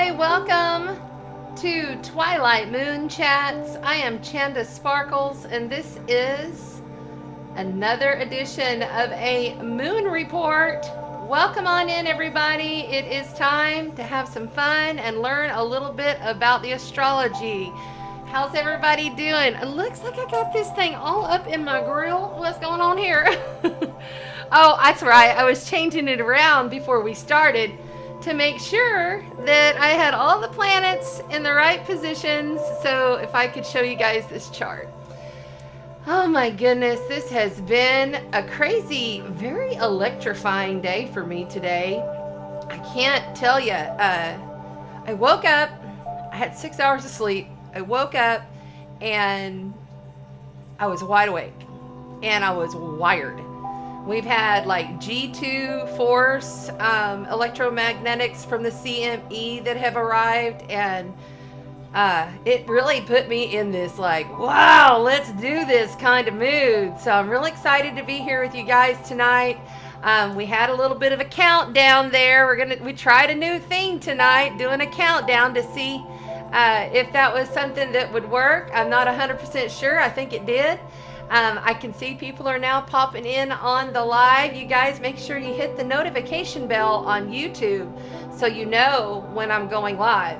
Hi, welcome to Twilight Moon Chats. I am Chanda Sparkles, and this is another edition of a moon report. Welcome on in, everybody. It is time to have some fun and learn a little bit about the astrology. How's everybody doing? It looks like I got this thing all up in my grill. What's going on here? Oh, that's right. I was changing it around before we started to make sure that I had all the planets in the right positions. So if I could show you guys this chart. Oh my goodness, this has been a crazy, very electrifying day for me today. I can't tell you. I woke up, I had 6 hours of sleep. I woke up and I was wide awake and I was wired. We've had like G2 force electromagnetics from the CME that have arrived, and it really put me in this like, wow, let's do this kind of mood. So I'm really excited to be here with you guys tonight. We had a little bit of a countdown there. We tried a new thing tonight, doing a countdown to see if that was something that would work. I'm not 100% sure. I think it did. I can see people are now popping in on the live. You guys make sure you hit the notification bell on YouTube so you know when I'm going live.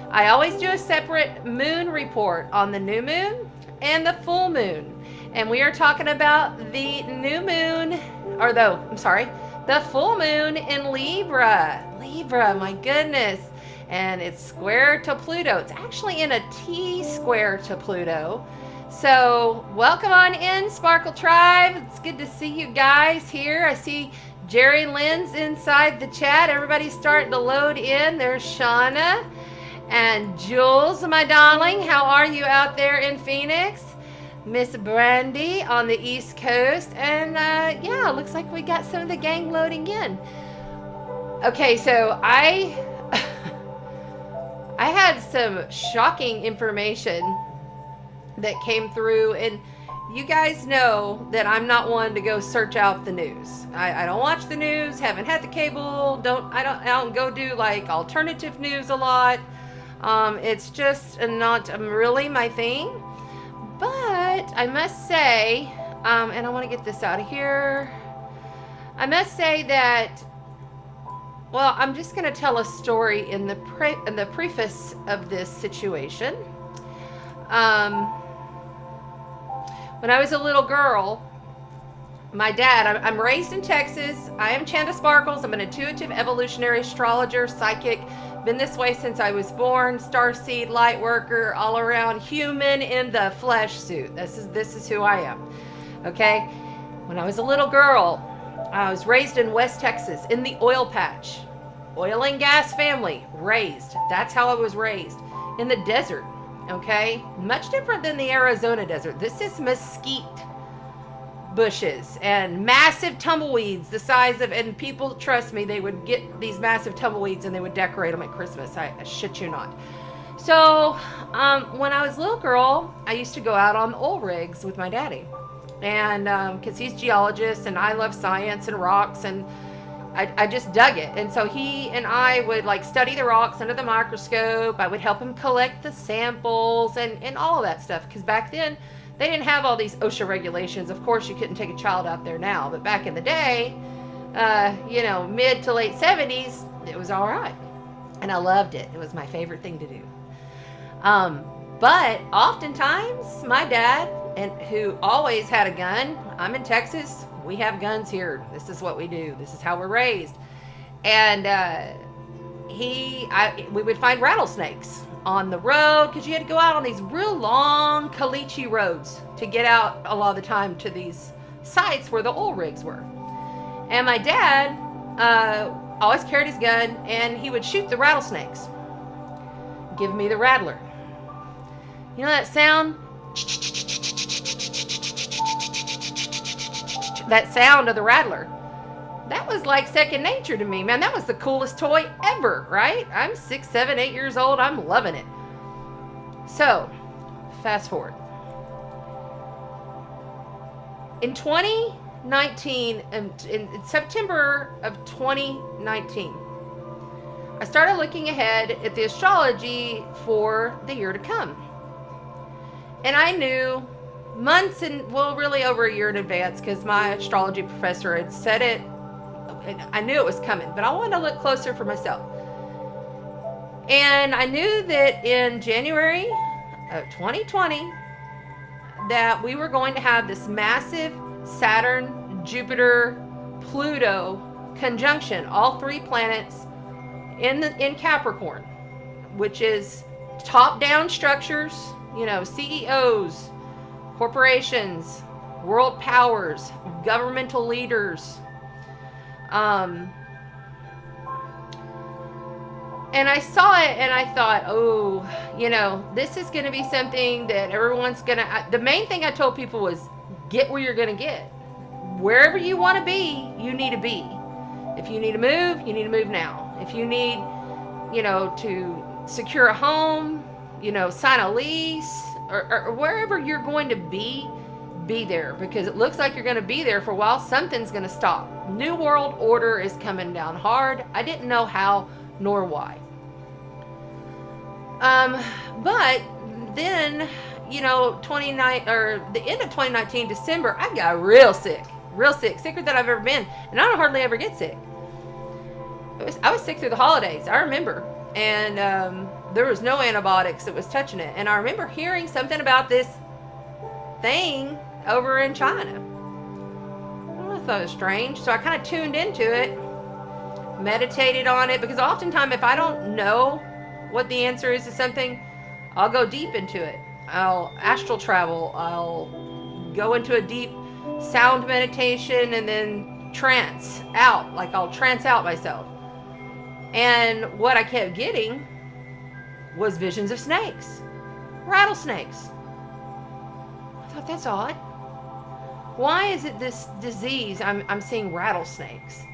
I always do a separate moon report on the new moon and the full moon. And we are talking about the new moon, the full moon in Libra. Libra, my goodness. And it's square to Pluto. It's actually in a T square to Pluto. So welcome on in, Sparkle Tribe. It's good to see you guys here. I see Jerry Lynn's inside the chat. Everybody's starting to load in. There's Shauna and Jules, my darling. How are you out there in Phoenix? Miss Brandy on the East Coast. And yeah, looks like we got some of the gang loading in. Okay, so I had some shocking information that came through, and you guys know that I'm not one to go search out the news. I don't watch the news, haven't had the cable, I don't go do like alternative news a lot. It's just not really my thing. But I must say, and I want to get this out of here. I must say that, well, I'm just going to tell a story in the preface of this situation. When I was a little girl, my dad, I'm raised in Texas. I am Chanda Sparkles. I'm an intuitive evolutionary astrologer, psychic. Been this way since I was born. Starseed, light worker, all around human in the flesh suit. This is who I am. Okay? When I was a little girl, I was raised in West Texas in the oil patch. Oil and gas family, raised. That's how I was raised. In the desert. Okay, much different than the Arizona desert. This is mesquite bushes and massive tumbleweeds the size of, and people, trust me, they would get these massive tumbleweeds and they would decorate them at Christmas. I shit you not. So when I was a little girl, I used to go out on oil rigs with my daddy, and because he's a geologist and I love science and rocks, and I just dug it. And so he and I would like study the rocks under the microscope. I would help him collect the samples and all of that stuff. Because back then, they didn't have all these OSHA regulations. Of course, you couldn't take a child out there now. But back in the day, mid to late 70s, it was all right. And I loved it. It was my favorite thing to do. But oftentimes, my dad, who always had a gun, I'm in Texas, we have guns here. This is what we do. This is how we're raised. And we would find rattlesnakes on the road, because you had to go out on these real long caliche roads to get out a lot of the time to these sites where the oil rigs were. And my dad always carried his gun, and he would shoot the rattlesnakes. Give me the rattler. You know that sound? That sound of the rattler. That was like second nature to me, man. That was the coolest toy ever, right? I'm 6, 7, 8 years old. I'm loving it. So, fast forward. In 2019, in September of 2019, I started looking ahead at the astrology for the year to come. And I knew months and, well, really over a year in advance, because my astrology professor had said it. I knew it was coming, but I wanted to look closer for myself. And I knew that in January of 2020, that we were going to have this massive Saturn, Jupiter, Pluto conjunction, all three planets in Capricorn, which is top-down structures, CEOs, corporations, world powers, governmental leaders. And I saw it and I thought, oh, this is going to be something that everyone's going to... The main thing I told people was, get where you're going to get. Wherever you want to be, you need to be. If you need to move, you need to move now. If you need, to secure a home, sign a lease, or wherever you're going to be there. Because it looks like you're going to be there for a while. Something's going to stop. New World Order is coming down hard. I didn't know how nor why. But then, the end of 2019, December, I got real sick, sicker than I've ever been. And I don't hardly ever get sick. I was sick through the holidays, I remember. And there was no antibiotics that was touching it. And I remember hearing something about this thing over in China. I thought it was strange. So I kind of tuned into it, meditated on it, because oftentimes if I don't know what the answer is to something, I'll go deep into it. I'll astral travel. I'll go into a deep sound meditation and then trance out. Like I'll trance out myself. And what I kept getting was visions of snakes. Rattlesnakes. I thought, that's odd. Why is it this disease I'm seeing rattlesnakes?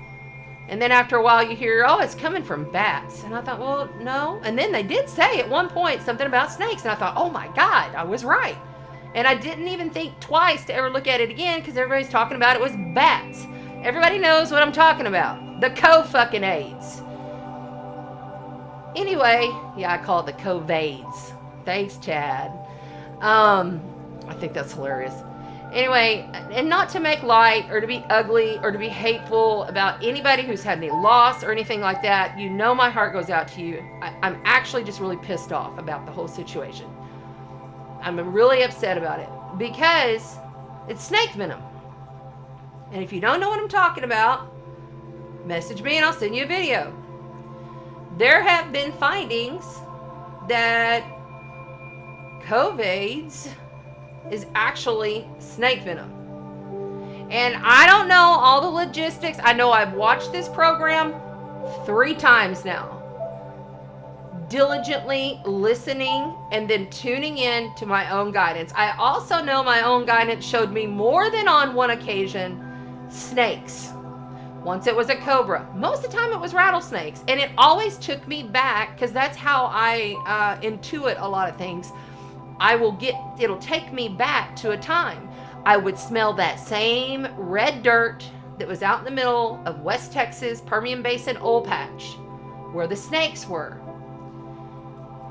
And then after a while you hear, oh, it's coming from bats. And I thought, well, no. And then they did say at one point something about snakes. And I thought, oh my God, I was right. And I didn't even think twice to ever look at it again, because everybody's talking about it was bats. Everybody knows what I'm talking about. The co-fucking-aids. Anyway, yeah, I call it the COVIDs. Thanks, Chad. I think that's hilarious. Anyway, and not to make light or to be ugly or to be hateful about anybody who's had any loss or anything like that. My heart goes out to you. I'm actually just really pissed off about the whole situation. I'm really upset about it because it's snake venom. And if you don't know what I'm talking about, message me and I'll send you a video. There have been findings that COVIDs is actually snake venom. And I don't know all the logistics. I know I've watched this program 3 times now. Diligently listening and then tuning in to my own guidance. I also know my own guidance showed me more than on one occasion snakes. Once it was a cobra. Most of the time it was rattlesnakes. And it always took me back, because that's how I intuit a lot of things. It'll take me back to a time. I would smell that same red dirt that was out in the middle of West Texas, Permian Basin oil patch, where the snakes were.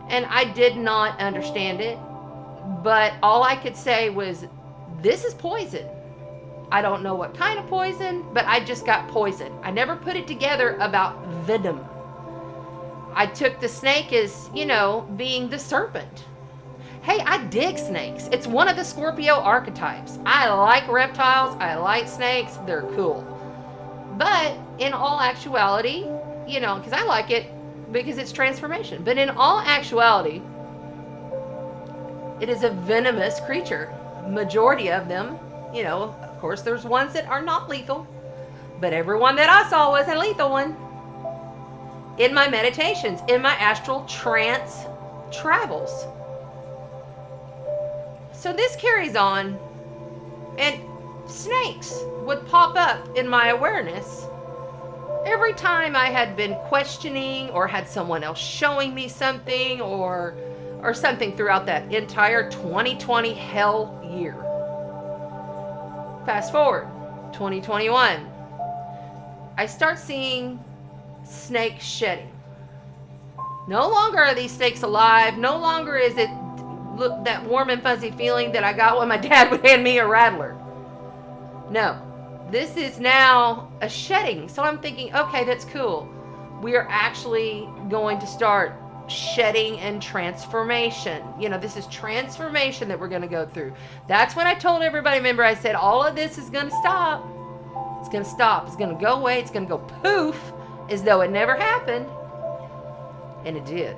And I did not understand it, but all I could say was, this is poison. I don't know what kind of poison, but I just got poison. I never put it together about venom. I took the snake as, being the serpent. Hey, I dig snakes. It's one of the Scorpio archetypes. I like reptiles. I like snakes. They're cool. But in all actuality, because I like it because it's transformation. But in all actuality, it is a venomous creature. Majority of them, of course, there's ones that are not lethal. But every one that I saw was a lethal one. In my meditations, in my astral trance travels. So this carries on, and snakes would pop up in my awareness every time I had been questioning or had someone else showing me something or something throughout that entire 2020 hell year. Fast forward, 2021. I start seeing snake shedding. No longer are these snakes alive. No longer is it that warm and fuzzy feeling that I got when my dad would hand me a rattler. No, this is now a shedding. So I'm thinking, okay, that's cool. We are actually going to start shedding and transformation. You know, this is transformation that we're going to go through. That's when I told everybody, remember, I said, all of this is going to stop. It's going to stop. It's going to go away. It's going to go poof, as though it never happened. And it did.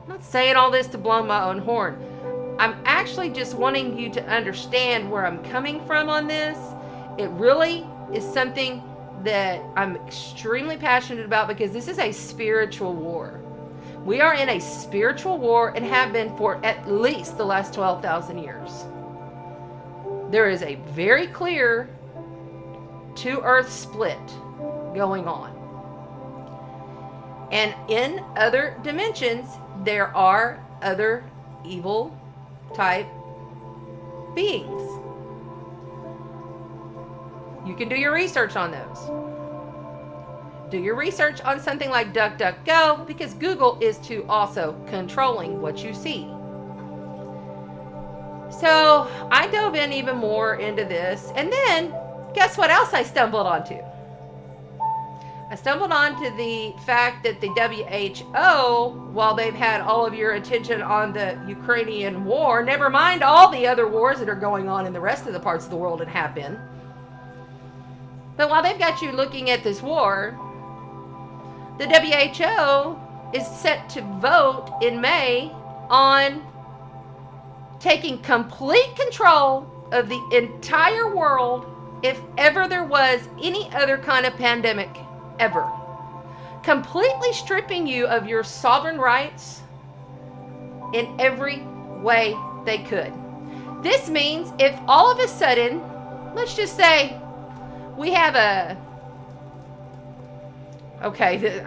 I'm not saying all this to blow my own horn. I'm actually just wanting you to understand where I'm coming from on this. It really is something that I'm extremely passionate about, because this is a spiritual war. We are in a spiritual war and have been for at least the last 12,000 years. There is a very clear two-earth split going on. And in other dimensions, there are other evil type beings. You can do your research on those. Do your research on something like DuckDuckGo, because Google is too also controlling what you see. So I dove in even more into this, and then guess what else I stumbled onto? I stumbled onto the fact that the WHO, while they've had all of your attention on the Ukrainian war, never mind all the other wars that are going on in the rest of the parts of the world and have been, but while they've got you looking at this war, the WHO is set to vote in May on taking complete control of the entire world if ever there was any other kind of pandemic ever. Completely stripping you of your sovereign rights in every way they could. This means if all of a sudden, let's just say, we have I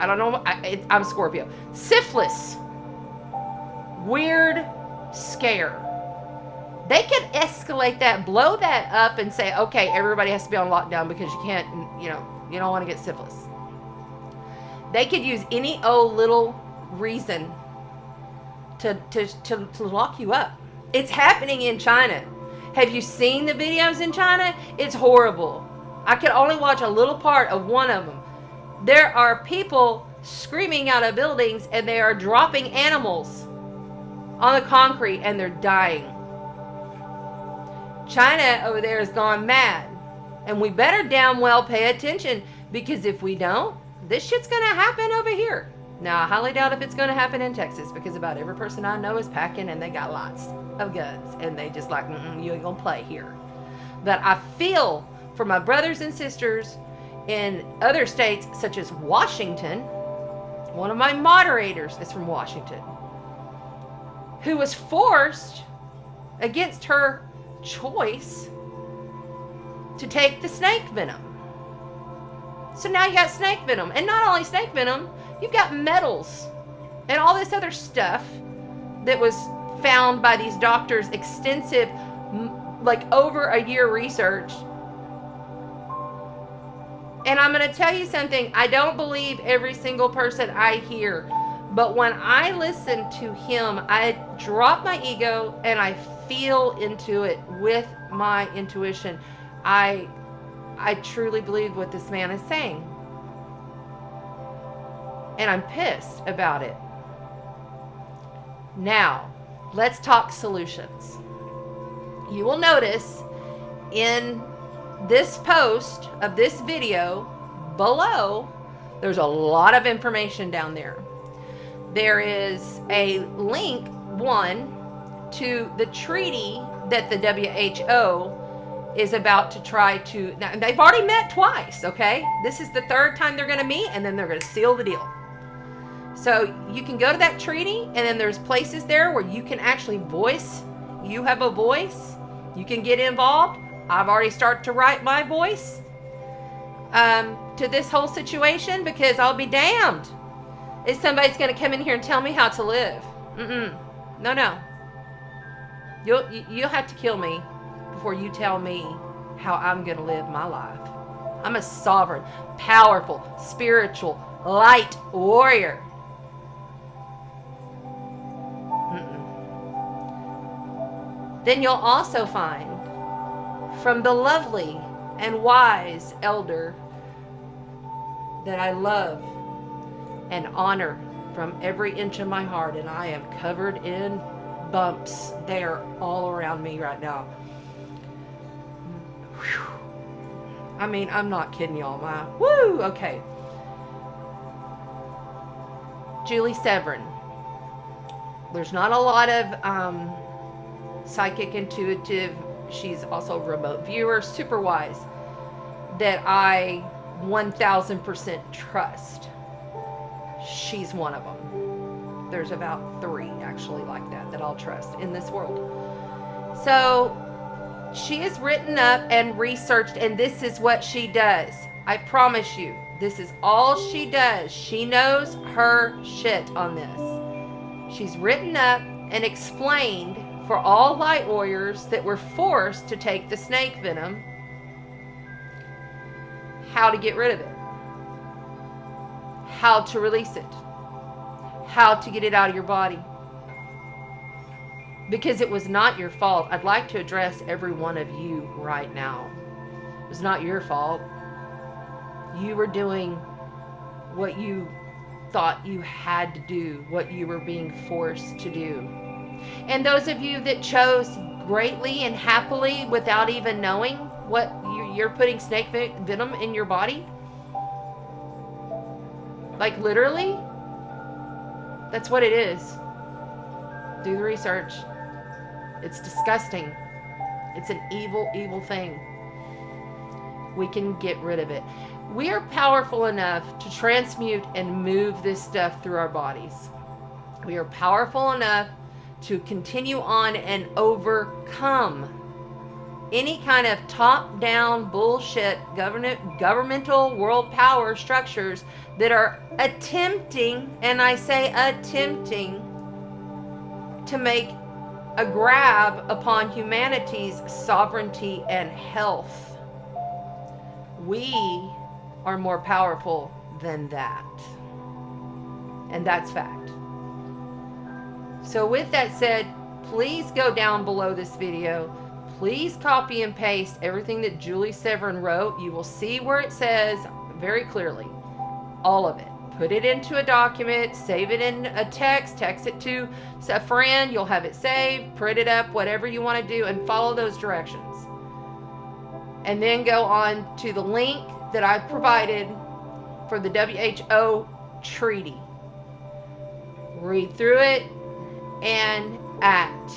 don't know, I'm Scorpio. Syphilis. Weird scare. They could escalate that, blow that up, and say, okay, everybody has to be on lockdown because you can't, you don't want to get syphilis. They could use any old little reason to lock you up. It's happening in China. Have you seen the videos in China? It's horrible. I could only watch a little part of one of them. There are people screaming out of buildings, and they are dropping animals on the concrete, and they're dying. China over there has gone mad, and we better damn well pay attention, because if we don't, this shit's going to happen over here. Now, I highly doubt if it's going to happen in Texas, because about every person I know is packing, and they got lots of guns, and they just like, you ain't going to play here. But I feel for my brothers and sisters in other states, such as Washington. One of my moderators is from Washington, who was forced, against her choice, to take the snake venom. So now you got snake venom. And not only snake venom, you've got metals and all this other stuff that was found by these doctors, extensive, like over a year research. And I'm going to tell you something. I don't believe every single person I hear. But when I listen to him, I drop my ego and I feel into it with my intuition. I truly believe what this man is saying. And I'm pissed about it. Now, let's talk solutions. You will notice in this post of this video below, there's a lot of information down there. There is a link, to the treaty that the WHO is about to try to, now they've already met twice, okay? This is the third time they're going to meet, and then they're going to seal the deal. So you can go to that treaty, and then there's places there where you can actually voice, you have a voice, you can get involved. I've already started to write my voice to this whole situation, because I'll be damned if somebody's going to come in here and tell me how to live. No. You'll have to kill me before you tell me how I'm going to live my life. I'm a sovereign, powerful, spiritual, light warrior. then you'll also find from the lovely and wise elder that I love and honor from every inch of my heart, and I am covered in bumps. They are all around me right now. Whew. I mean, I'm not kidding y'all. Woo! Okay. Julie Severn. There's not a lot of psychic, intuitive, she's also a remote viewer, super wise, that I 1000% trust. She's one of them. There's about 3 actually like that I'll trust in this world. So she has written up and researched, and this is what she does. I promise you, this is all she does. She knows her shit on this. She's written up and explained for all light warriors that were forced to take the snake venom how to get rid of it, how to release it, how to get it out of your body. Because it was not your fault. I'd like to address every one of you right now. It was not your fault. You were doing what you thought you had to do, what you were being forced to do. And those of you that chose greatly and happily without even knowing what you're putting snake venom in your body, like literally, that's what it is. Do the research. It's disgusting. It's an evil, evil thing. We can get rid of it. We are powerful enough to transmute and move this stuff through our bodies. We are powerful enough to continue on and overcome any kind of top-down bullshit governmental world power structures that are attempting, and I say attempting, to make a grab upon humanity's sovereignty and health. We are more powerful than that. And that's fact. So with that said, please go down below this video. Please copy and paste everything that Julie Severn wrote. You will see where it says very clearly, all of it. Put it into a document, save it in a text it to a friend, you'll have it saved, print it up, whatever you want to do, and follow those directions. And then go on to the link that I provided for the WHO treaty. Read through it and act.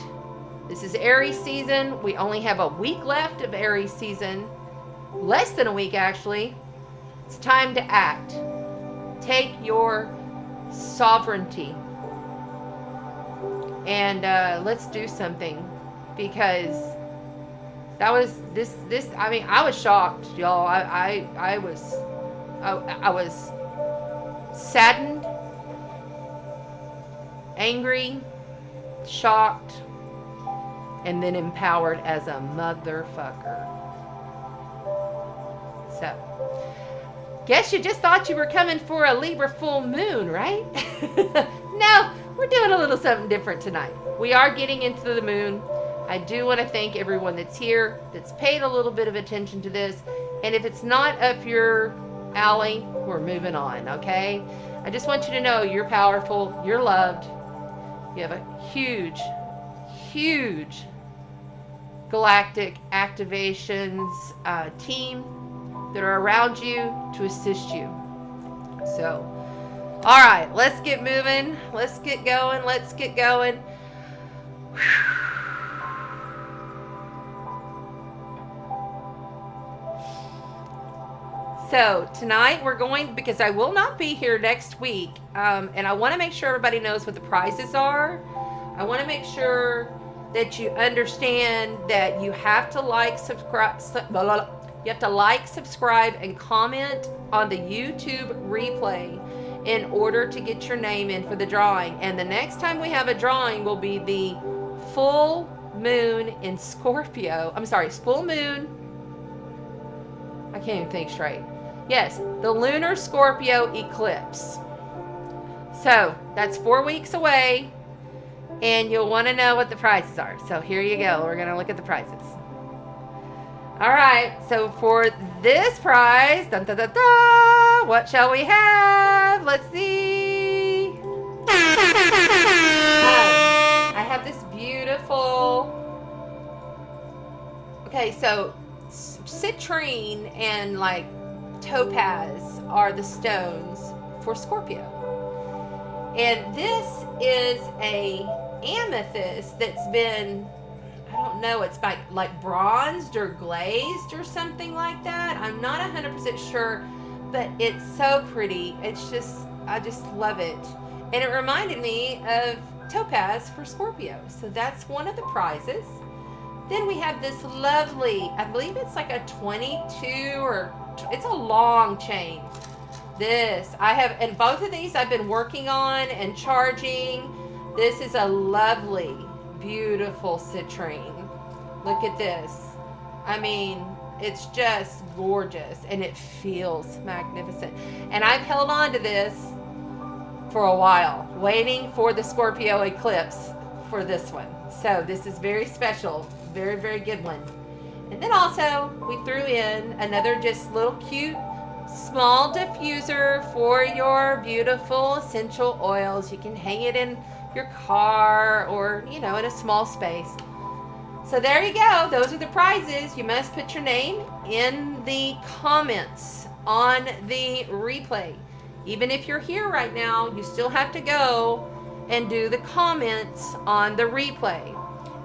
This is Aries season. We only have a week left of Aries season. Less than a week, actually. It's time to act. Take your sovereignty. And let's do something. Because that was this I mean, I was shocked, y'all. I was saddened, angry, shocked, and then empowered as a motherfucker. So, guess you just thought you were coming for a Libra full moon, right? No, we're doing a little something different tonight. We are getting into the moon. I do want to thank everyone that's here, that's paid a little bit of attention to this. And if it's not up your alley, we're moving on, okay? I just want you to know you're powerful, you're loved. You have a huge, huge galactic activations team that are around you to assist you. So, all right, let's get moving. Let's get going. Let's get going. So tonight we're going, because I will not be here next week, and I want to make sure everybody knows what the prizes are. I want to make sure that you understand that you have to like, subscribe, and comment on the YouTube replay in order to get your name in for the drawing. And the next time we have a drawing will be the full moon in Scorpio. I'm sorry, full moon. I can't even think straight. Yes, the lunar Scorpio eclipse. So that's 4 weeks away. and you'll want to know what the prizes are. So here you go. We're going to look at the prizes. All right, so for this prize, dun, dun, dun, dun, what shall we have? Let's see. I have this beautiful, okay, so citrine and like topaz are the stones for Scorpio. And this is a amethyst that's been, I don't know, it's like bronzed or glazed or something like that. I'm not 100% sure, but it's so pretty. It's just, I just love it. And it reminded me of topaz for Scorpio. So that's one of the prizes. Then we have this lovely, I believe it's like a 22 or, it's a long chain. This, I have, and both of these I've been working on and charging. This is a lovely, beautiful citrine. Look at this. I mean, it's just gorgeous and it feels magnificent. And I've held on to this for a while, waiting for the Scorpio eclipse for this one. So this is very special, very, very good one. And then also we threw in another just little cute small diffuser for your beautiful essential oils. You can hang it in your car or, you know, in a small space. So there you go. Those are the prizes. You must put your name in the comments on the replay. Even if you're here right now, you still have to go and do the comments on the replay.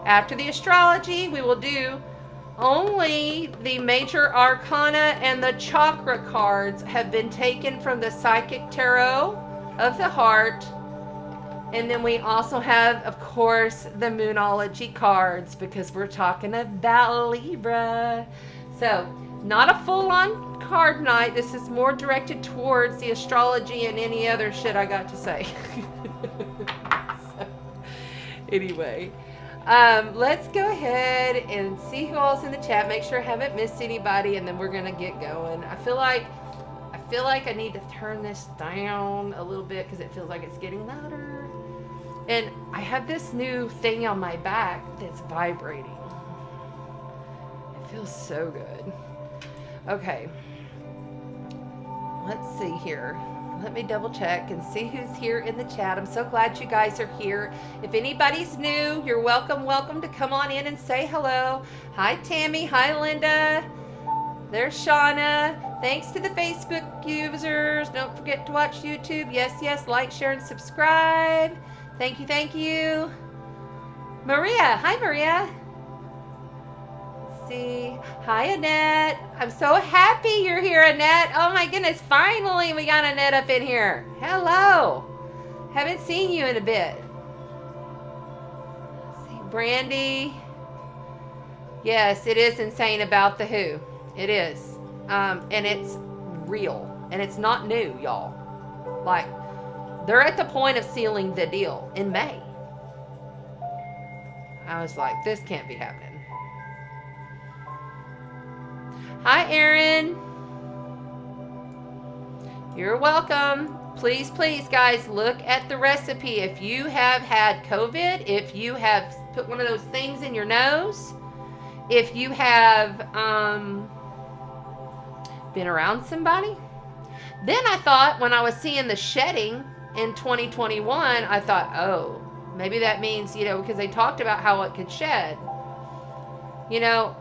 After the astrology, we will do only the major arcana, and the chakra cards have been taken from the psychic tarot of the heart. And then we also have, of course, the moonology cards because we're talking about Libra. So not a full-on card night. This is more directed towards the astrology and any other shit I got to say. So, anyway. Let's go ahead and see who else in the chat. Make sure I haven't missed anybody, and then we're gonna get going. I feel like I need to turn this down a little bit because it feels like it's getting louder. And I have this new thing on my back that's vibrating. It feels so good. Okay. Let's see here. Let me double check and see who's here in the chat. I'm so glad you guys are here. If anybody's new, you're welcome to come on in and say hello. Hi, Tammy. Hi, Linda. There's Shauna. Thanks to the Facebook users. Don't forget to watch YouTube. Yes, like, share, and subscribe. Thank you. Maria. Hi, Maria. See. Hi, Annette. I'm so happy you're here, Annette. Oh my goodness, finally we got Annette up in here. Hello. Haven't seen you in a bit. Let's see, Brandy. Yes, it is insane about the Who. It is. And it's real. And it's not new, y'all. Like, they're at the point of sealing the deal in May. I was like, this can't be happening. Hi, Erin. You're welcome. Please, guys, look at the recipe. If you have had COVID, if you have put one of those things in your nose, if you have been around somebody. Then I thought, when I was seeing the shedding in 2021, I thought, oh, maybe that means, you know, because they talked about how it could shed. You know,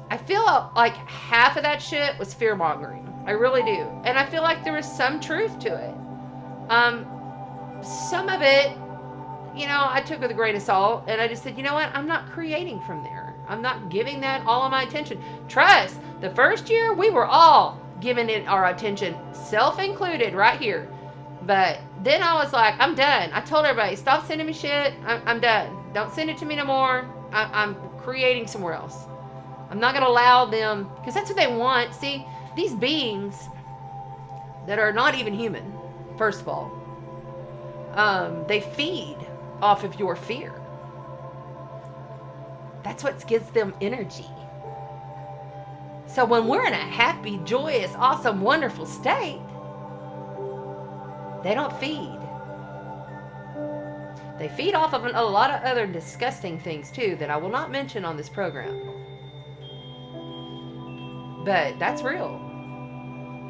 I feel like half of that shit was fear-mongering. I really do. And I feel like there was some truth to it. Some of it, you know, I took with a grain of salt, and I just said, you know what? I'm not creating from there. I'm not giving that all of my attention. Trust, the first year, we were all giving it our attention, self-included, right here. But then I was like, I'm done. I told everybody, stop sending me shit. I'm done. Don't send it to me no more. I'm creating somewhere else. I'm not going to allow them, because that's what they want. See, these beings that are not even human, first of all, they feed off of your fear. That's what gives them energy. So when we're in a happy, joyous, awesome, wonderful state, they don't feed. They feed off of a lot of other disgusting things too that I will not mention on this program. But that's real.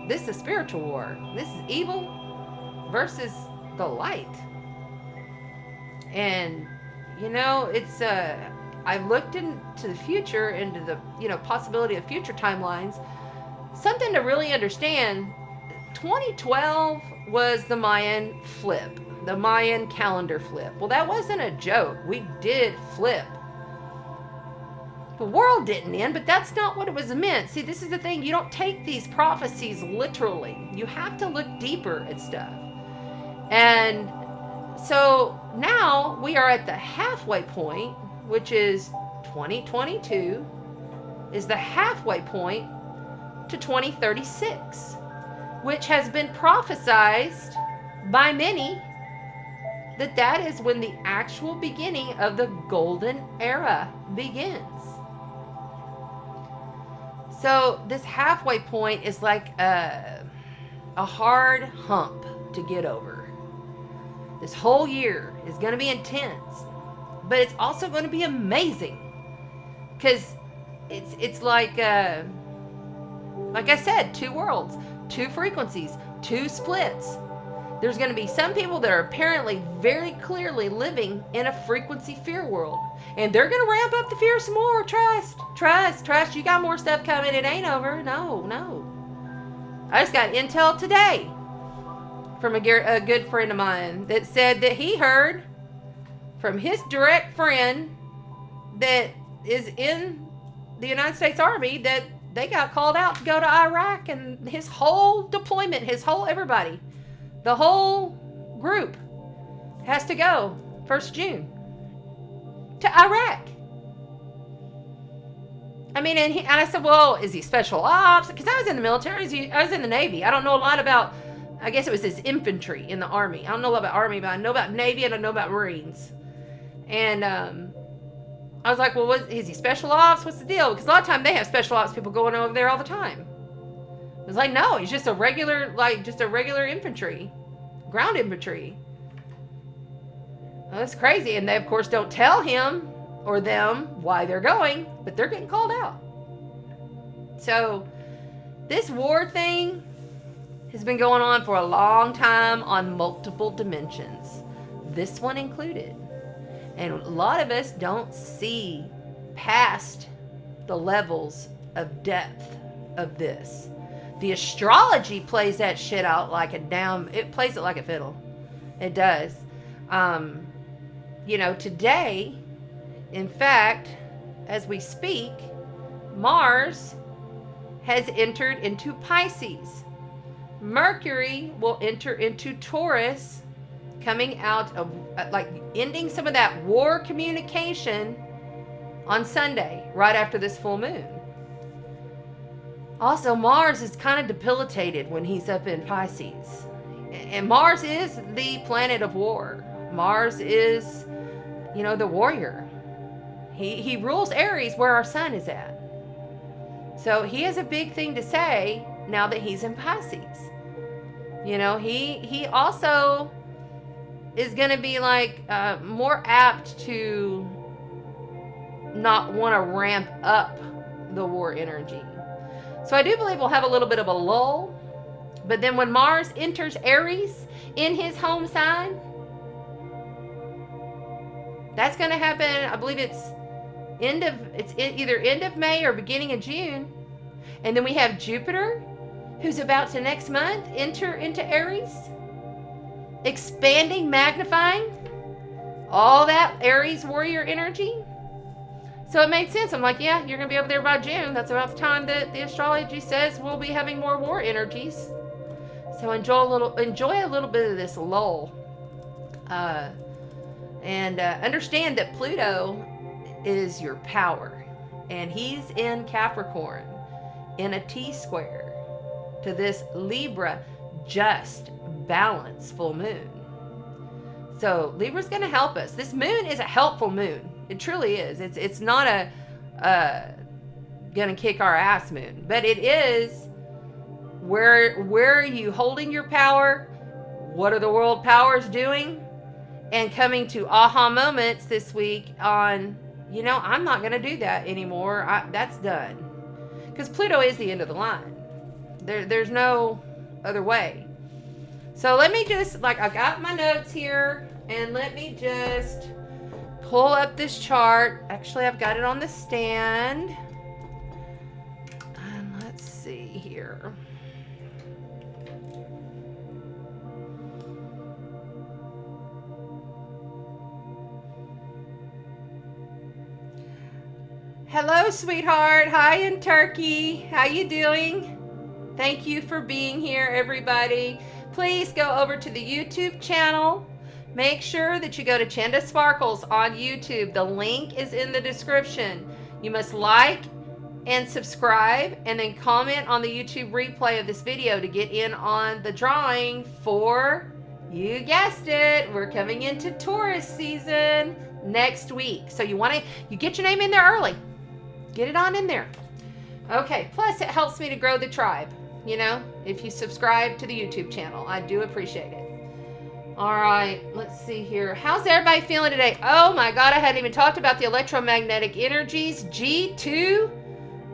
This is a spiritual war. This is evil versus the light. And, you know, it's, I looked into the future, into the, you know, possibility of future timelines. Something to really understand, 2012 was the Mayan flip, the Mayan calendar flip. Well, that wasn't a joke. We did flip. The world didn't end, but that's not what it was meant. See, this is the thing. You don't take these prophecies literally. You have to look deeper at stuff. And so now we are at the halfway point, which is 2022 is the halfway point to 2036, which has been prophesized by many that is when the actual beginning of the golden era begins. So this halfway point is like a hard hump to get over. This whole year is going to be intense, but it's also going to be amazing because it's like I said, two worlds, two frequencies, two splits. There's going to be some people that are apparently very clearly living in a frequency fear world. And they're going to ramp up the fear some more. Trust. You got more stuff coming. It ain't over. No. I just got intel today from a good friend of mine that said that he heard from his direct friend that is in the United States Army that they got called out to go to Iraq, and his whole deployment, everybody, the whole group has to go 1st June to Iraq. I mean, and I said, well, is he special ops? Because I was in the military, I was in the Navy. I don't know a lot about, I guess it was his infantry in the Army. I don't know a lot about Army, but I know about Navy and I know about Marines. And I was like, well, is he special ops? What's the deal? Because a lot of times they have special ops people going over there all the time. I was like, no, he's just a regular infantry, ground infantry. Well, that's crazy. And they, of course, don't tell him or them why they're going, but they're getting called out. So this war thing has been going on for a long time on multiple dimensions, this one included. And a lot of us don't see past the levels of depth of this. The astrology plays that shit out like it plays it like a fiddle. It does. You know, today, in fact, as we speak, Mars has entered into Pisces. Mercury will enter into Taurus, coming out of, ending some of that war communication on Sunday, right after this full moon. Also, Mars is kind of debilitated when he's up in Pisces. And Mars is the planet of war. Mars is, the warrior. He rules Aries, where our sun is at. So he has a big thing to say now that he's in Pisces. He also is going to be more apt to not want to ramp up the war energy. So I do believe we'll have a little bit of a lull. But then when Mars enters Aries in his home sign, that's going to happen. I believe it's either end of May or beginning of June. And then we have Jupiter, who's about to next month enter into Aries, expanding, magnifying all that Aries warrior energy. So it made sense. I'm like, yeah, you're going to be over there by June. That's about the time that the astrology says we'll be having more war energies. So enjoy a little bit of this lull. And understand that Pluto is your power. And he's in Capricorn in a T-square to this Libra just balance full moon. So Libra's going to help us. This moon is a helpful moon. It truly is. It's not a going to kick our ass moon, but it is where are you holding your power? What are the world powers doing? and coming to aha moments this week on, you know, I'm not going to do that anymore. That's done. Because Pluto is the end of the line. There's no other way. So let me just, like, I got my notes here, and let me just pull up this chart. Actually, I've got it on the stand. And let's see here. Hello, sweetheart. Hi in Turkey. How you doing? Thank you for being here, everybody. Please go over to the YouTube channel. Make sure that you go to Chanda Sparkles on YouTube. The link is in the description. You must like and subscribe, and then comment on the YouTube replay of this video to get in on the drawing for, you guessed it, we're coming into Taurus season next week. So you get your name in there early. Get it on in there. Okay, plus it helps me to grow the tribe, you know, if you subscribe to the YouTube channel. I do appreciate it. All right, let's see here. How's everybody feeling today? Oh my God, I hadn't even talked about the electromagnetic energies. G2,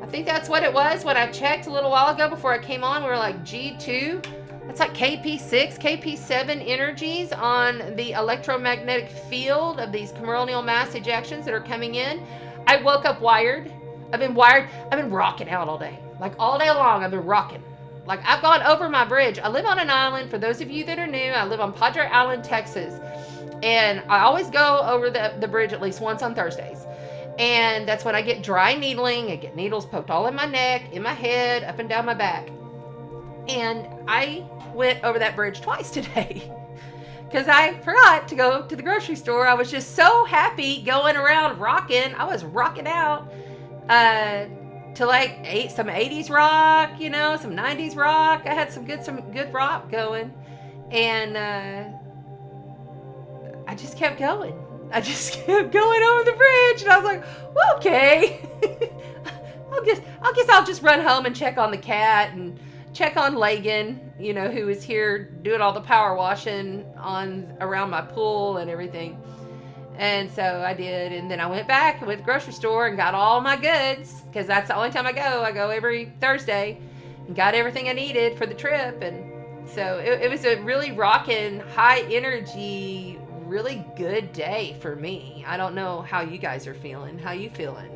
I think that's what it was when I checked a little while ago before I came on. We were like G2. That's like KP6, KP7 energies on the electromagnetic field of these coronal mass ejections that are coming in. I woke up wired. I've been wired. I've been rocking out all day. Like all day long, I've been rocking. Like I've gone over my bridge. I live on an island. For those of you that are new, I live on Padre Island, Texas. And I always go over the bridge at least once on Thursdays. And that's when I get dry needling. I get needles poked all in my neck, in my head, up and down my back. And I went over that bridge twice today. Because I forgot to go to the grocery store. I was just so happy going around rocking. I was rocking out to like some 80s rock, you know, some 90s rock. I had some good rock going. And I just kept going. I just kept going over the bridge. And I was like, well, okay. I guess I'll just run home and check on the cat and check on Lagan, you know, who was here doing all the power washing around my pool and everything. And so I did, and then I went back and went to the grocery store and got all my goods, because that's the only time I go. I go every Thursday and got everything I needed for the trip. And so it was a really rocking, high energy, really good day for me. I don't know how you guys are feeling. How you feeling?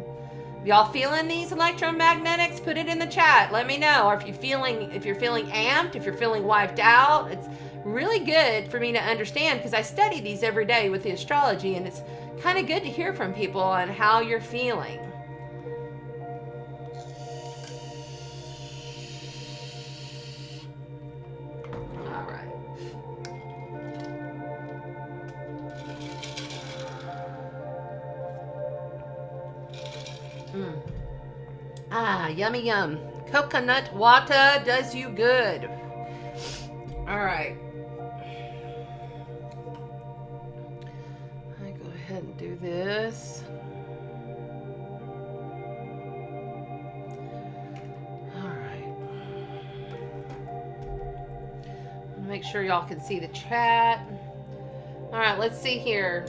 Y'all feeling these electromagnetics? Put it in the chat. Let me know. Or if you're feeling amped, if you're feeling wiped out. It's really good for me to understand, because I study these every day with the astrology, and it's kind of good to hear from people on how you're feeling. All right. Yummy yum. Coconut water does you good. All right. I go ahead and do this. All right. Make sure y'all can see the chat. All right, let's see here.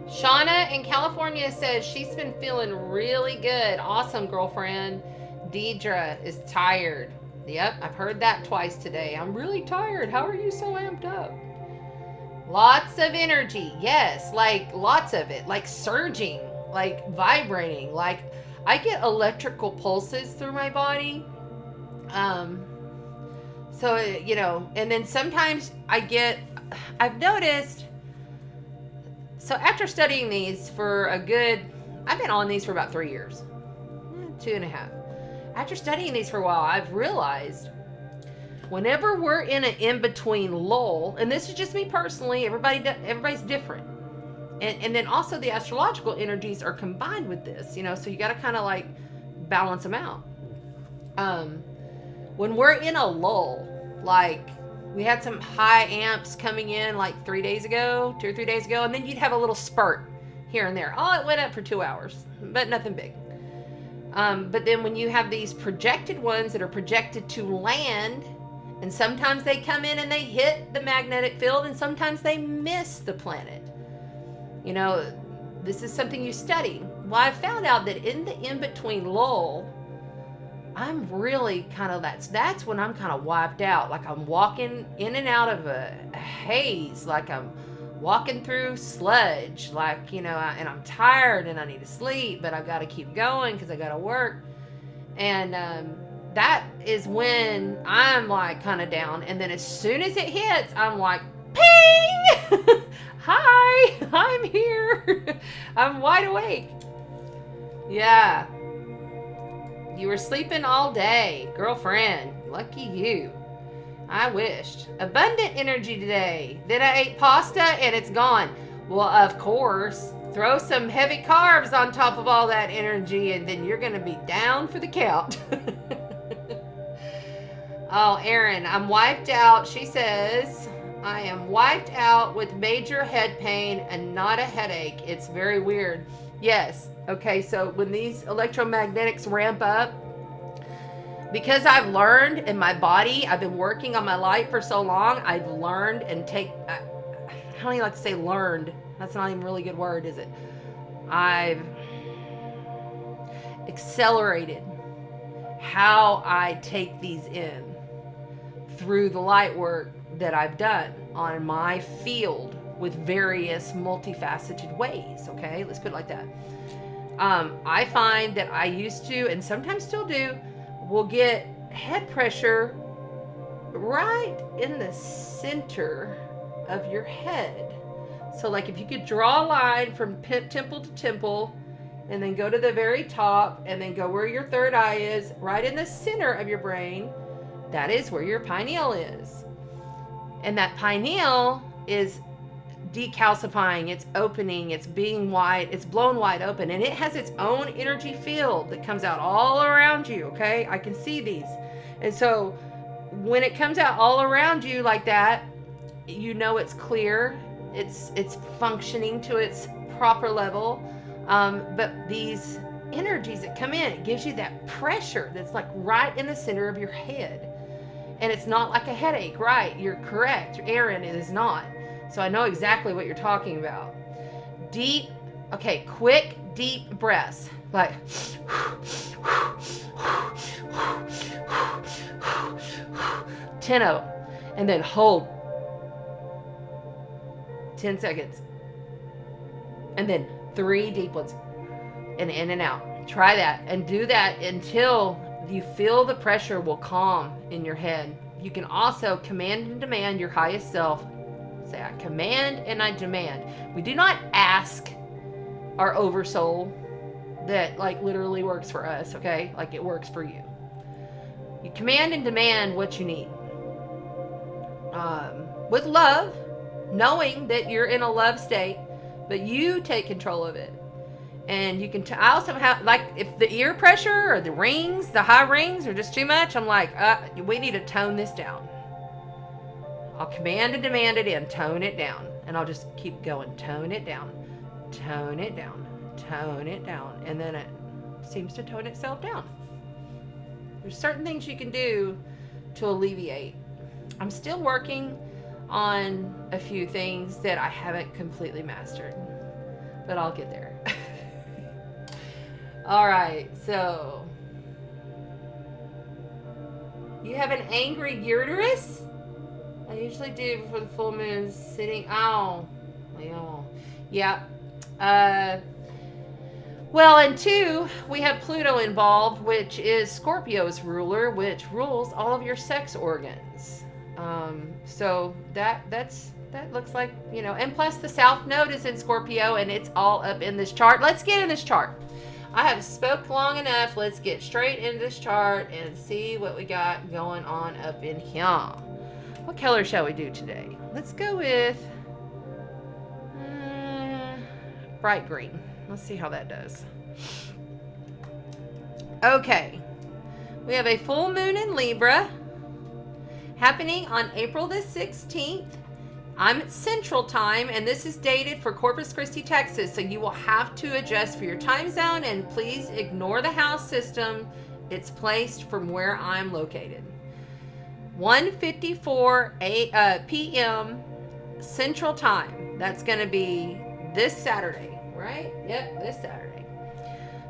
Shauna in California says she's been feeling really good. Awesome, girlfriend. Deidre is tired. Yep, I've heard that twice today. I'm really tired. How are you so amped up? Lots of energy. Yes, like lots of it. Like surging, like vibrating. Like I get electrical pulses through my body. So, you know, and then sometimes I've noticed, so after studying these for I've been on these for about 3 years, 2.5. After studying these for a while, I've realized whenever we're in an in-between lull, and this is just me personally, everybody's different. And then also the astrological energies are combined with this, you know, so you got to kind of like balance them out. When we're in a lull, like we had some high amps coming in like 2 or 3 days ago, and then you'd have a little spurt here and there. Oh, it went up for 2 hours, but nothing big. But then when you have these projected ones that are projected to land, and sometimes they come in and they hit the magnetic field, and sometimes they miss the planet. You know, this is something you study. Well, I found out that in the in-between lull, I'm really kind of, that's when I'm kind of wiped out. Like I'm walking in and out of a haze, like I'm walking through sludge, like, you know, and I'm tired and I need to sleep, but I've got to keep going because I got to work. And that is when I'm like kind of down. And then as soon as it hits, I'm like, ping! Hi, I'm here. I'm wide awake. Yeah. You were sleeping all day, girlfriend. Lucky you. I wished. Abundant energy today. Then I ate pasta and it's gone. Well, of course. Throw some heavy carbs on top of all that energy and then you're going to be down for the count. Oh, Erin, I'm wiped out. She says, I am wiped out with major head pain and not a headache. It's very weird. Yes. Okay, so when these electromagnetics ramp up, because I've learned in my body, I've been working on my light for so long, I've learned and I don't even like to say learned. That's not even a really good word, is it? I've accelerated how I take these in through the light work that I've done on my field with various multifaceted ways, okay? Let's put it like that. I find that I used to, and sometimes still do, will get head pressure right in the center of your head. So like if you could draw a line from temple to temple and then go to the very top and then go where your third eye is, right in the center of your brain, that is where your pineal is. And that pineal is decalcifying, it's opening, it's being wide, it's blown wide open, and it has its own energy field that comes out all around you, okay? I can see these. And so when it comes out all around you like that, you know it's clear, it's functioning to its proper level. But these energies that come in, it gives you that pressure that's like right in the center of your head. And it's not like a headache, right? You're correct, Erin, it is not. So I know exactly what you're talking about. Quick, deep breaths. Like, 10 of them. And then hold 10 seconds. And then 3 deep ones. And in and out. Try that. And do that until you feel the pressure will calm in your head. You can also command and demand your highest self. Say, I command and I demand. We do not ask our oversoul that like literally works for us, okay? Like it works for you. You command and demand what you need. With love, knowing that you're in a love state, but you take control of it. And you can, I also have, like, if the ear pressure or the rings, the high rings are just too much, I'm like, we need to tone this down. I'll command and demand it in, tone it down. And I'll just keep going, tone it down, tone it down, tone it down. And then it seems to tone itself down. There's certain things you can do to alleviate. I'm still working on a few things that I haven't completely mastered, but I'll get there. All right, so you have an angry uterus? I usually do before the full moon sitting. Yeah. Well, and 2, we have Pluto involved, which is Scorpio's ruler, which rules all of your sex organs. So that looks like, and plus the South Node is in Scorpio, and it's all up in this chart. Let's get in this chart. I have spoke long enough. Let's get straight into this chart and see what we got going on up in here. What color shall we do today? Let's go with bright green. Let's see how that does. Okay. We have a full moon in Libra happening on April the 16th. I'm at Central Time, and this is dated for Corpus Christi, Texas, so you will have to adjust for your time zone, and please ignore the house system. It's placed from where I'm located. 1:54 p.m. Central Time. That's going to be this Saturday, right? Yep, this Saturday.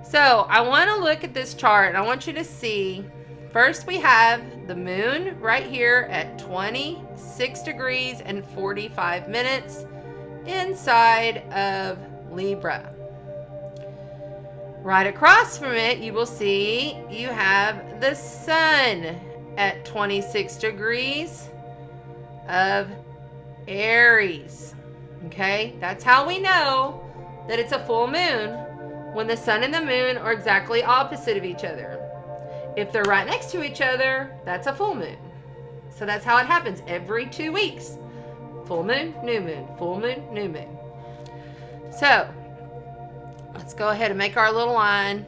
So I want to look at this chart, and I want you to see, first we have the moon right here at 26 degrees and 45 minutes inside of Libra. Right across from it, you will see you have the sun at 26 degrees of Aries. Okay, that's how we know that it's a full moon, when the sun and the moon are exactly opposite of each other. If they're right next to each other, that's a full moon. So that's how it happens every 2 weeks. Full moon, new moon, full moon, new moon. So let's go ahead and make our little line.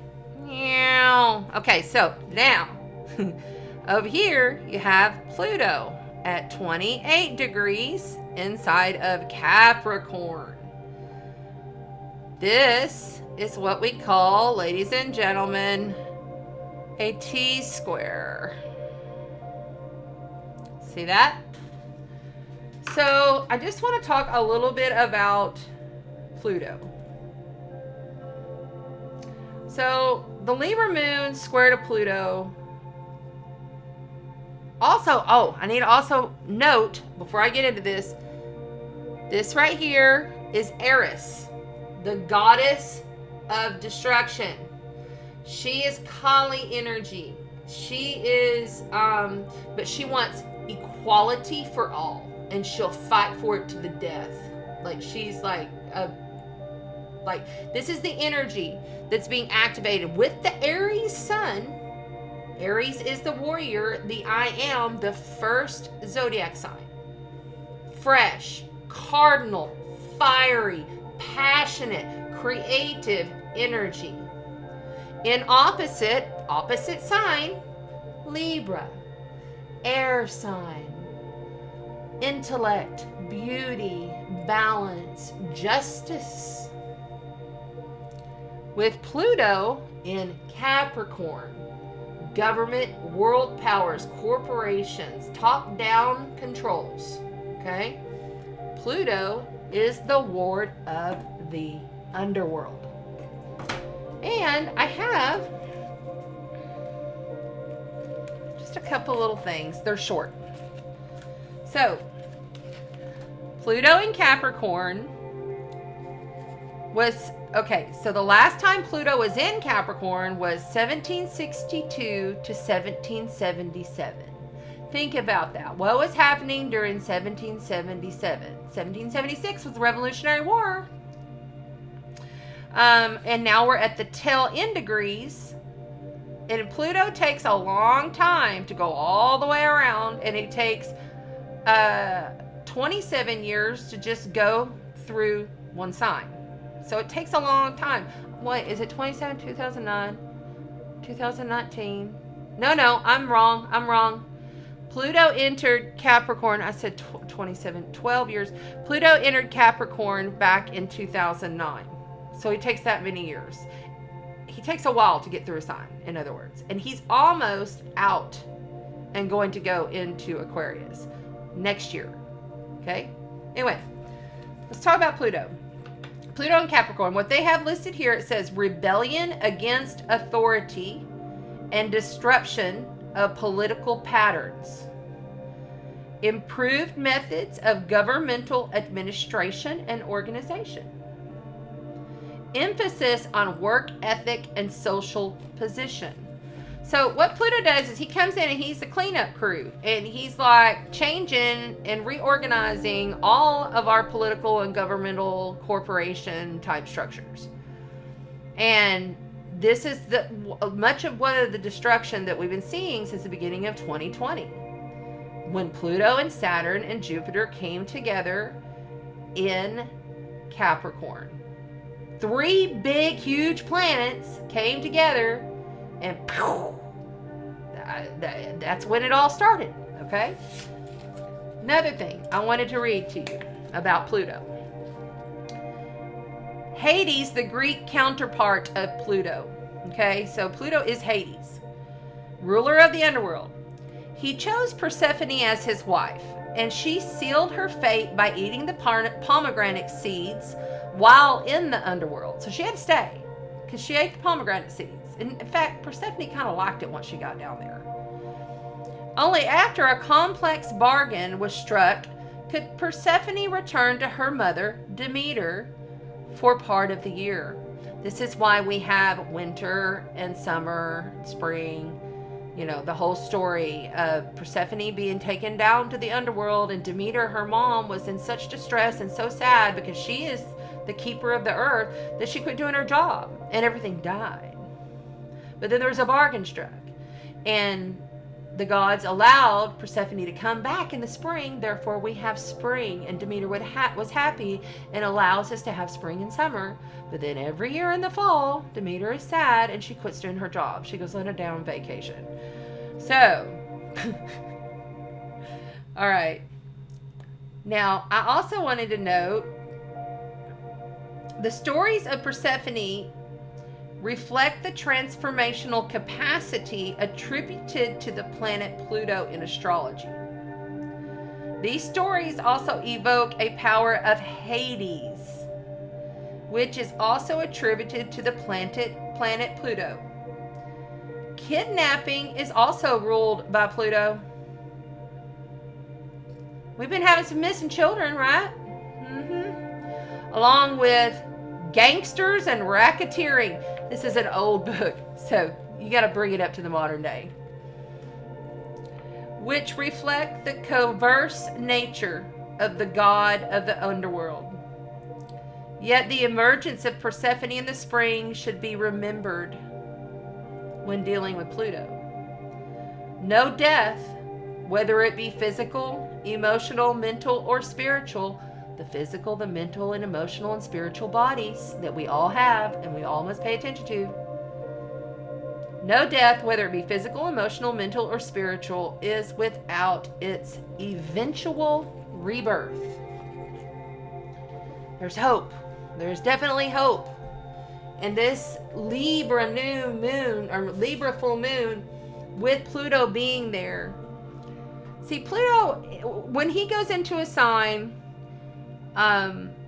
Okay, so now over here you have Pluto at 28 degrees inside of Capricorn. This is what we call, ladies and gentlemen, a T-square. See that? So I just want to talk a little bit about Pluto. So the Libra moon square to Pluto. Also, I need to also note, before I get into this right here is Aries, the goddess of destruction. She is Kali energy. She is, but she wants equality for all, and she'll fight for it to the death. Like, she's like this is the energy that's being activated with the Aries sun. Aries is the warrior, the I am, the first zodiac sign. Fresh, cardinal, fiery, passionate, creative energy. In opposite sign, Libra, air sign, intellect, beauty, balance, justice. With Pluto in Capricorn, government, world powers, corporations, top-down controls, okay? Pluto is the ward of the underworld. And I have just a couple little things. They're short. So, Pluto in Capricorn was, okay, so the last time Pluto was in Capricorn was 1762 to 1777. Think about that. What was happening during 1777? 1776 was the Revolutionary War. And now we're at the tail end degrees. And Pluto takes a long time to go all the way around. And it takes 27 years to just go through one sign. So it takes a long time. What, is it 27, 2009, 2019? No, I'm wrong. Pluto entered Capricorn. I said 12 years. Pluto entered Capricorn back in 2009. So he takes that many years. He takes a while to get through a sign, in other words. And he's almost out and going to go into Aquarius next year. Okay? Anyway, let's talk about Pluto. Pluto and Capricorn. What they have listed here, it says rebellion against authority and disruption of political patterns. Improved methods of governmental administration and organization. Emphasis on work ethic and social position. So what Pluto does is he comes in and he's the cleanup crew, and he's like changing and reorganizing all of our political and governmental corporation type structures. And this is much of what of the destruction that we've been seeing since the beginning of 2020, when Pluto and Saturn and Jupiter came together in Capricorn. 3 big, huge planets came together, and that's when it all started, okay? Another thing I wanted to read to you about Pluto. Hades, the Greek counterpart of Pluto, okay? So Pluto is Hades, ruler of the underworld. He chose Persephone as his wife, and she sealed her fate by eating the pomegranate seeds while in the underworld. So she had to stay because she ate the pomegranate seeds. And in fact, Persephone kind of liked it once she got down there. Only after a complex bargain was struck could Persephone return to her mother, Demeter, for part of the year. This is why we have winter and summer, spring, you know, the whole story of Persephone being taken down to the underworld, and Demeter, her mom, was in such distress and so sad because she is the keeper of the earth that she quit doing her job and everything died. But then there was a bargain struck, and the gods allowed Persephone to come back in the spring. Therefore, we have spring, and Demeter was happy and allows us to have spring and summer. But then every year in the fall, Demeter is sad and she quits doing her job. She goes on a down vacation. So, all right. Now, I also wanted to note the stories of Persephone reflect the transformational capacity attributed to the planet Pluto in astrology. These stories also evoke a power of Hades, which is also attributed to the planet Pluto. Kidnapping is also ruled by Pluto. We've been having some missing children, right? Along with gangsters and racketeering. This is an old book, so you got to bring it up to the modern day. Which reflect the perverse nature of the god of the underworld. Yet the emergence of Persephone in the spring should be remembered when dealing with Pluto. No death, whether it be physical, emotional, mental, or spiritual, the physical, the mental, and emotional and spiritual bodies that we all have and we all must pay attention to. No death, whether it be physical, emotional, mental, or spiritual, is without its eventual rebirth. There's hope. There's definitely hope. And this Libra new moon, or Libra full moon, with Pluto being there. See, Pluto, when he goes into a sign,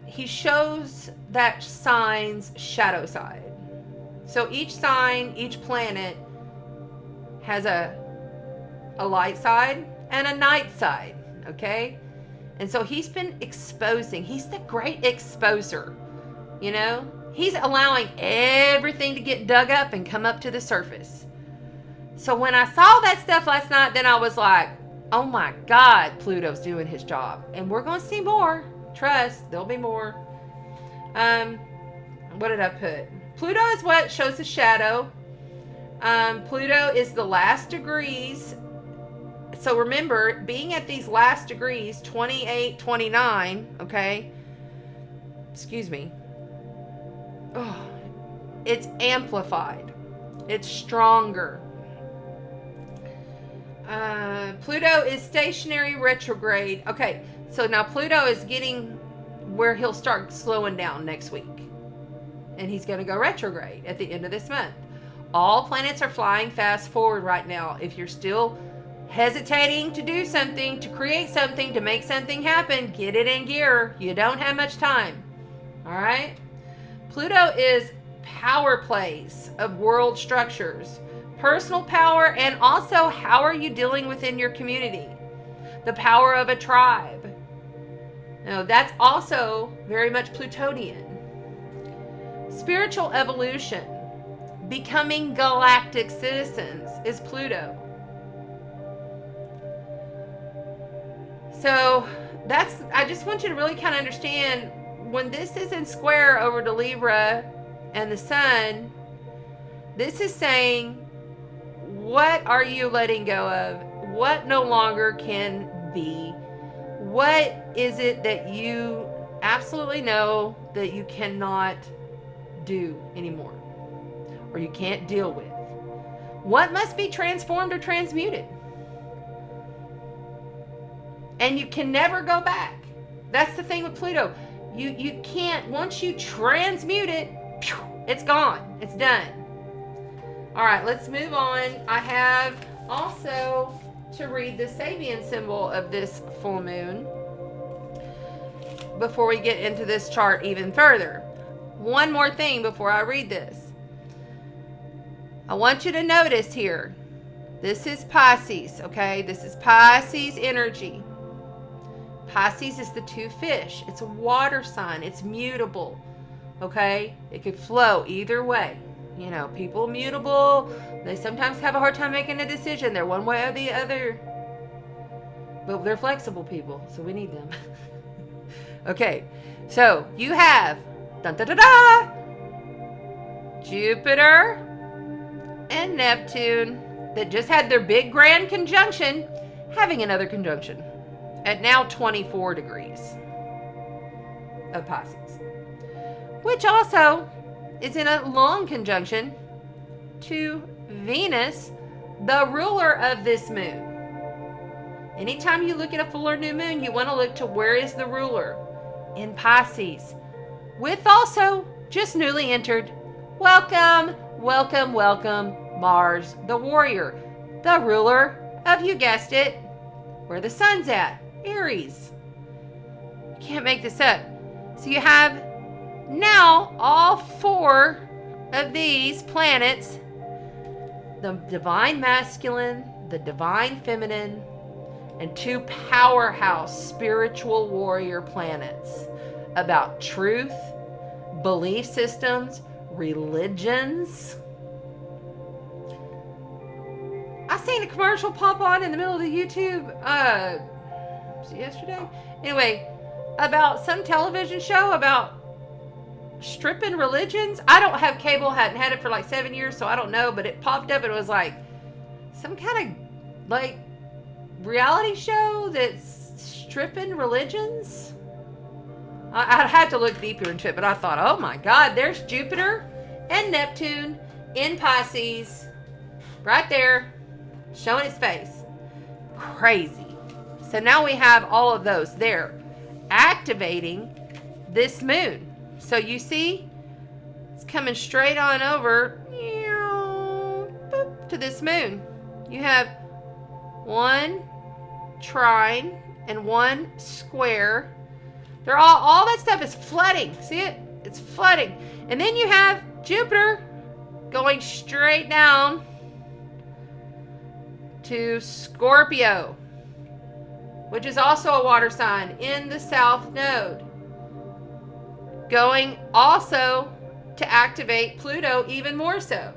he shows that sign's shadow side. So each sign, each planet has a light side and a night side, okay? And so he's been exposing. He's the great exposer, you know? He's allowing everything to get dug up and come up to the surface. So when I saw that stuff last night, then I was like, oh my God, Pluto's doing his job. And we're going to see more. Trust, there'll be more. What did I put? Pluto is what shows the shadow. Pluto is the last degrees. So remember, being at these last degrees, 28, 29, okay? Excuse me. Oh, it's amplified. It's stronger. Pluto is stationary retrograde. Okay, so now Pluto is getting where he'll start slowing down next week. And he's going to go retrograde at the end of this month. All planets are flying fast forward right now. If you're still hesitating to do something, to create something, to make something happen, get it in gear. You don't have much time. All right? Pluto is power plays of world structures, personal power, and also how are you dealing within your community? The power of a tribe. Now, that's also very much Plutonian. Spiritual evolution, becoming galactic citizens, is Pluto. So I just want you to really kind of understand when this is in square over to Libra and the Sun, this is saying, what are you letting go of? What no longer can be? What is it that you absolutely know that you cannot do anymore, or you can't deal with? What must be transformed or transmuted? And you can never go back. That's the thing with Pluto. You can't, once you transmute it, it's gone. It's done. All right, let's move on. I have also to read the Sabian symbol of this full moon before we get into this chart even further. One more thing before I read this. I want you to notice here, this is Pisces, okay? This is Pisces energy. Pisces is the two fish. It's a water sign. It's mutable, okay? It could flow either way. You know, people mutable, they sometimes have a hard time making a decision. They're one way or the other. But they're flexible people, so we need them. Okay, so you have Jupiter and Neptune that just had their big grand conjunction, having another conjunction at now 24 degrees of Pisces, which also is in a long conjunction to Venus, the ruler of this moon. Anytime you look at a full or new moon, you want to look to where is the ruler in Pisces, with also just newly entered, welcome, Mars, the warrior, the ruler of, you guessed it, where the sun's at, Aries. You can't make this up. So you have now all four of these planets, the divine masculine, the divine feminine, and two powerhouse spiritual warrior planets about truth, belief systems, religions. I seen a commercial pop on in the middle of the YouTube, was it yesterday? Anyway, about some television show about stripping religions. I don't have cable, hadn't had it for like 7 years, so I don't know, but it popped up and it was like some kind of like reality show that's stripping religions. I had to look deeper into it, but I thought, oh my God, there's Jupiter and Neptune in Pisces right there, showing his face. Crazy. So now we have all of those there activating this moon. So you see, it's coming straight on over to this moon. You have one trine and one square. They're all that stuff is flooding. See it? It's flooding. And then you have Jupiter going straight down to Scorpio, which is also a water sign in the south node, going also to activate Pluto even more so.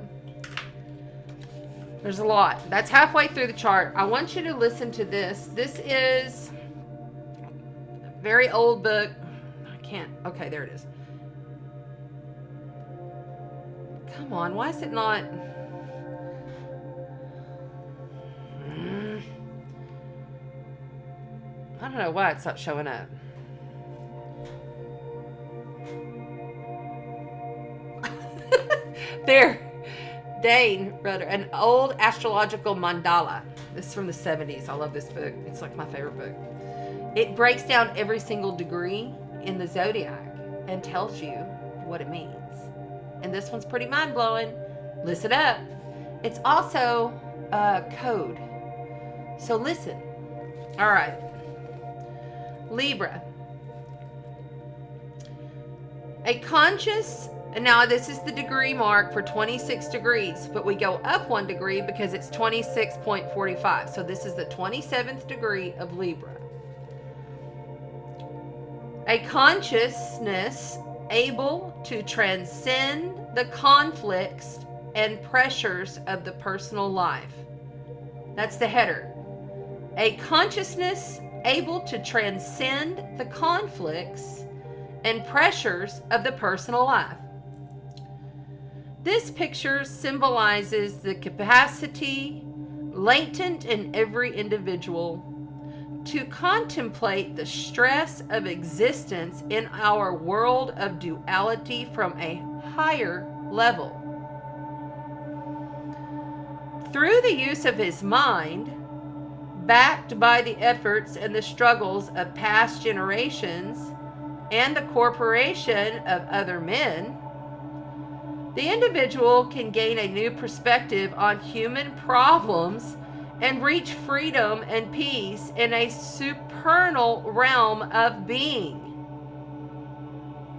There's a lot. That's halfway through the chart. I want you to listen to this. This is a very old book. I can't. Okay, there it is. Come on, why is it not? I don't know why it's not showing up. There. Dane wrote an old astrological mandala. This is from the 70s. I love this book. It's like my favorite book. It breaks down every single degree in the zodiac and tells you what it means. And this one's pretty mind-blowing. Listen up. It's also a code. So listen. All right. Libra. A conscious, now this is the degree mark for 26 degrees, but we go up 1 degree because it's 26.45. So this is the 27th degree of Libra. A consciousness able to transcend the conflicts and pressures of the personal life. That's the header. A consciousness able to transcend the conflicts and pressures of the personal life. This picture symbolizes the capacity latent in every individual to contemplate the stress of existence in our world of duality from a higher level. Through the use of his mind, backed by the efforts and the struggles of past generations and the corporation of other men, the individual can gain a new perspective on human problems and reach freedom and peace in a supernal realm of being.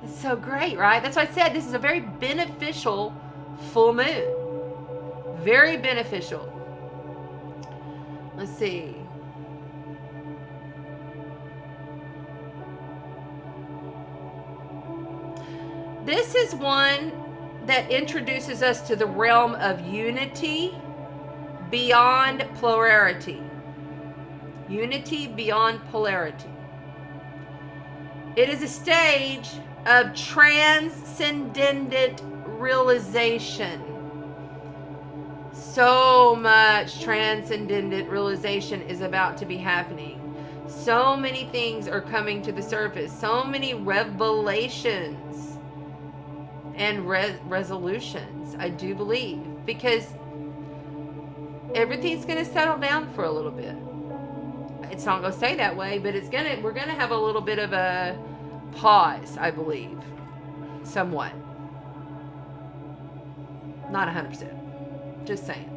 It's so great, right? That's why I said this is a very beneficial full moon. Very beneficial. Let's see. This is one that introduces us to the realm of unity beyond polarity. Unity beyond polarity. It is a stage of transcendent realization. So much transcendent realization is about to be happening. So many things are coming to the surface. So many revelations and resolutions, I do believe. Because everything's going to settle down for a little bit. It's not going to stay that way, but we're going to have a little bit of a pause, I believe. Somewhat. Not 100%. Just saying.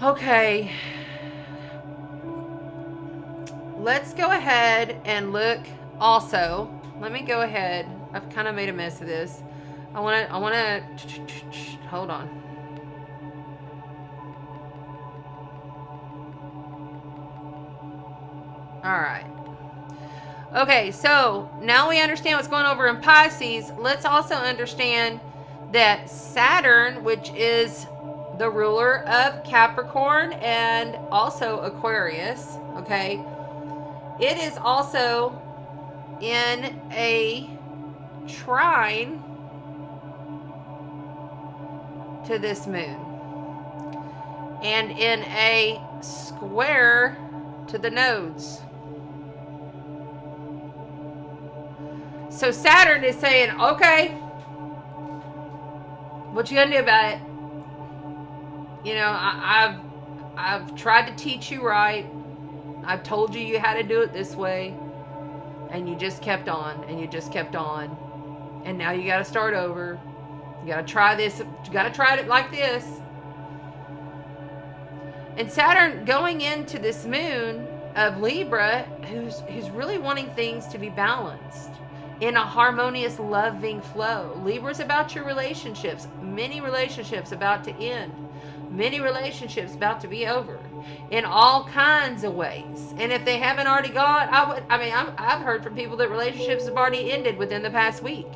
Okay. Let's go ahead and look also. Let me go ahead. I've kind of made a mess of this. I want to hold on. All right. Okay, so now we understand what's going over in Pisces. Let's also understand that Saturn, which is the ruler of Capricorn and also Aquarius, okay, it is also in a trine to this moon and in a square to the nodes. So Saturn is saying, okay, what you gonna do about it? You know, I've tried to teach you right. I've told you how to do it this way. And you just kept on, and you just kept on. And now you gotta start over. You gotta try this. You gotta try it like this. And Saturn going into this moon of Libra, who's really wanting things to be balanced in a harmonious, loving flow. Libra's about your relationships. Many relationships about to end. Many relationships about to be over in all kinds of ways. And if they haven't already gone, I've heard from people that relationships have already ended within the past week.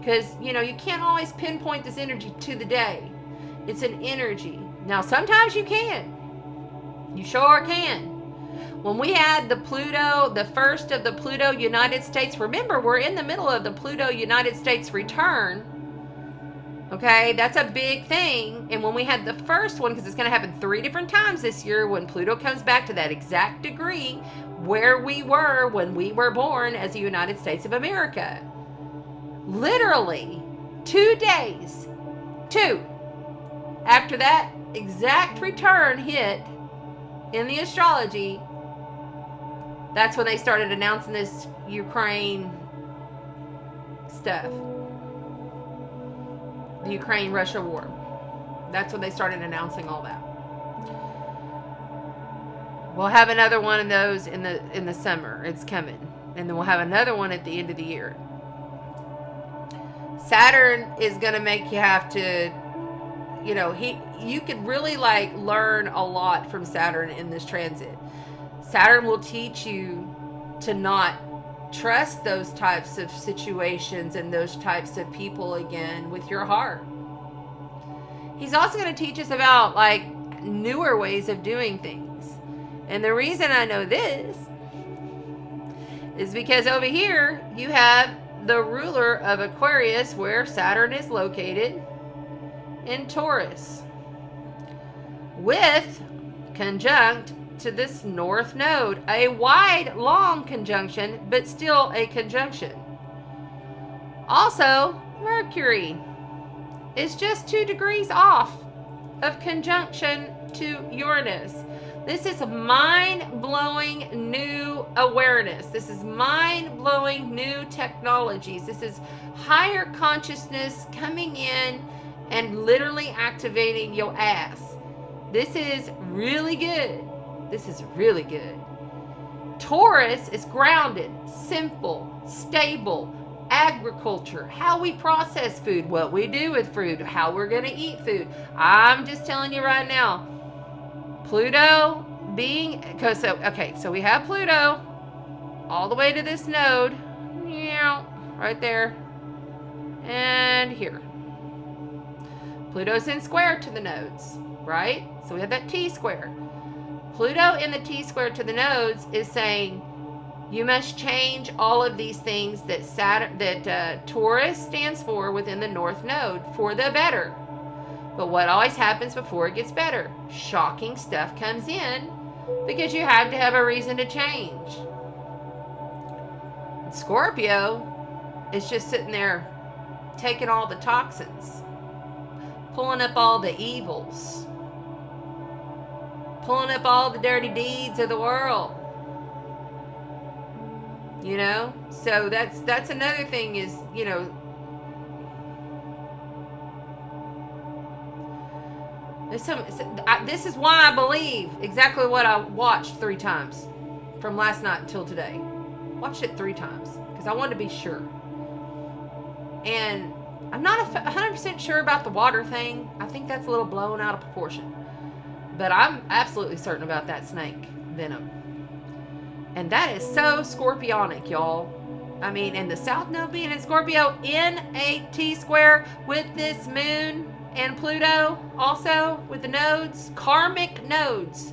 Because, you know, you can't always pinpoint this energy to the day. It's an energy. Now, sometimes you can. You sure can. When we had the Pluto, the first of the Pluto United States, remember, we're in the middle of the Pluto United States return. Okay, that's a big thing. And when we had the first one, because it's going to happen 3 different times this year, when Pluto comes back to that exact degree where we were when we were born as the United States of America. Literally 2 days, 2, after that exact return hit in the astrology, that's when they started announcing this Ukraine stuff. The Ukraine-Russia war. That's when they started announcing all that. We'll have another one of those in the summer. It's coming. And then we'll have another one at the end of the year. Saturn is going to make you have to, you know, you could really like learn a lot from Saturn in this transit. Saturn will teach you to not trust those types of situations and those types of people again with your heart. He's also going to teach us about like newer ways of doing things. And the reason I know this is because over here you have the ruler of Aquarius, where Saturn is located, in Taurus, with conjunct to this north node, a wide, long conjunction, but still a conjunction. Also, Mercury is just 2 degrees off of conjunction to Uranus. This is mind-blowing new awareness. This is mind-blowing new technologies. This is higher consciousness coming in and literally activating your ass. This is really good. This is really good. Taurus is grounded, simple, stable, agriculture, how we process food, what we do with food, how we're going to eat food. I'm just telling you right now, Pluto being, so we have Pluto all the way to this node, right there, and here. Pluto's in square to the nodes, right? So we have that T-square. Pluto in the T-square to the nodes is saying, you must change all of these things that Taurus stands for within the North Node for the better. But what always happens before it gets better? Shocking stuff comes in because you have to have a reason to change. Scorpio is just sitting there taking all the toxins, pulling up all the evils, pulling up all the dirty deeds of the world. You know, so that's another thing is, you know, this is why I believe exactly what I watched 3 times from last night until today. Watched it 3 times because I wanted to be sure. And I'm not 100% sure about the water thing. I think that's a little blown out of proportion. But I'm absolutely certain about that snake venom. And that is so scorpionic, y'all. I mean, and the South Node being in Scorpio in a T-square with this moon and Pluto also with the nodes, karmic nodes.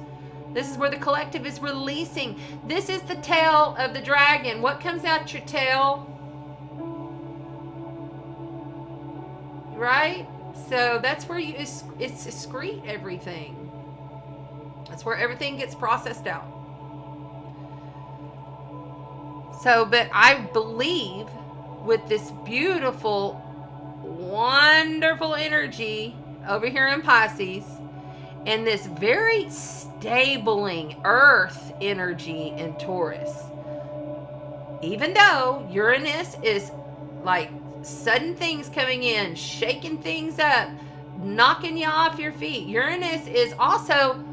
This is where the collective is releasing. This is the tail of the dragon. What comes out your tail? Right? So that's where you excrete everything. That's where everything gets processed out. So, but I believe with this beautiful, wonderful energy over here in Pisces and this very stabling earth energy in Taurus, even though Uranus is like sudden things coming in, shaking things up, knocking you off your feet, Uranus is also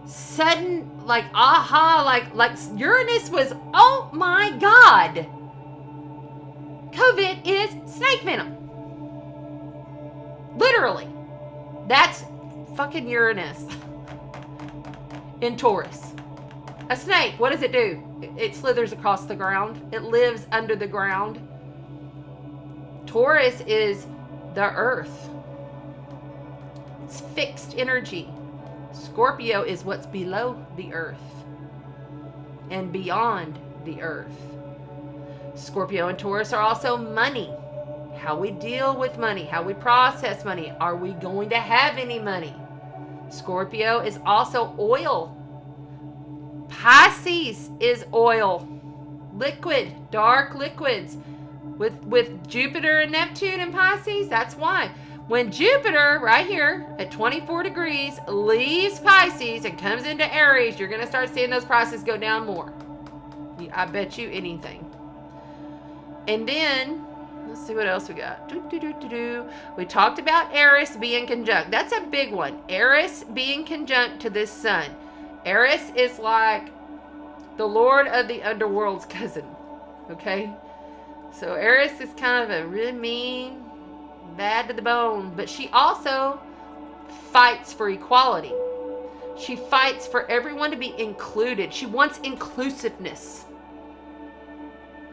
sudden, like aha, like Uranus was, oh my God, COVID is snake venom. Literally. That's fucking Uranus in Taurus. A snake, what does it do? It slithers across the ground. It lives under the ground. Taurus is the earth. It's fixed energy. Scorpio is what's below the earth and beyond the earth. Scorpio and Taurus are also money. How we deal with money, how we process money. Are we going to have any money? Scorpio is also oil. Pisces is oil. Liquid, dark liquids. With Jupiter and Neptune and Pisces, that's why. When Jupiter, right here, at 24 degrees, leaves Pisces and comes into Aries, you're going to start seeing those prices go down more. I bet you anything. And then, let's see what else we got. We talked about Aries being conjunct. That's a big one. Aries being conjunct to this sun. Aries is like the Lord of the Underworld's cousin. Okay? So Aries is kind of a really mean, bad to the bone, but she also fights for equality. She fights for everyone to be included. She wants inclusiveness.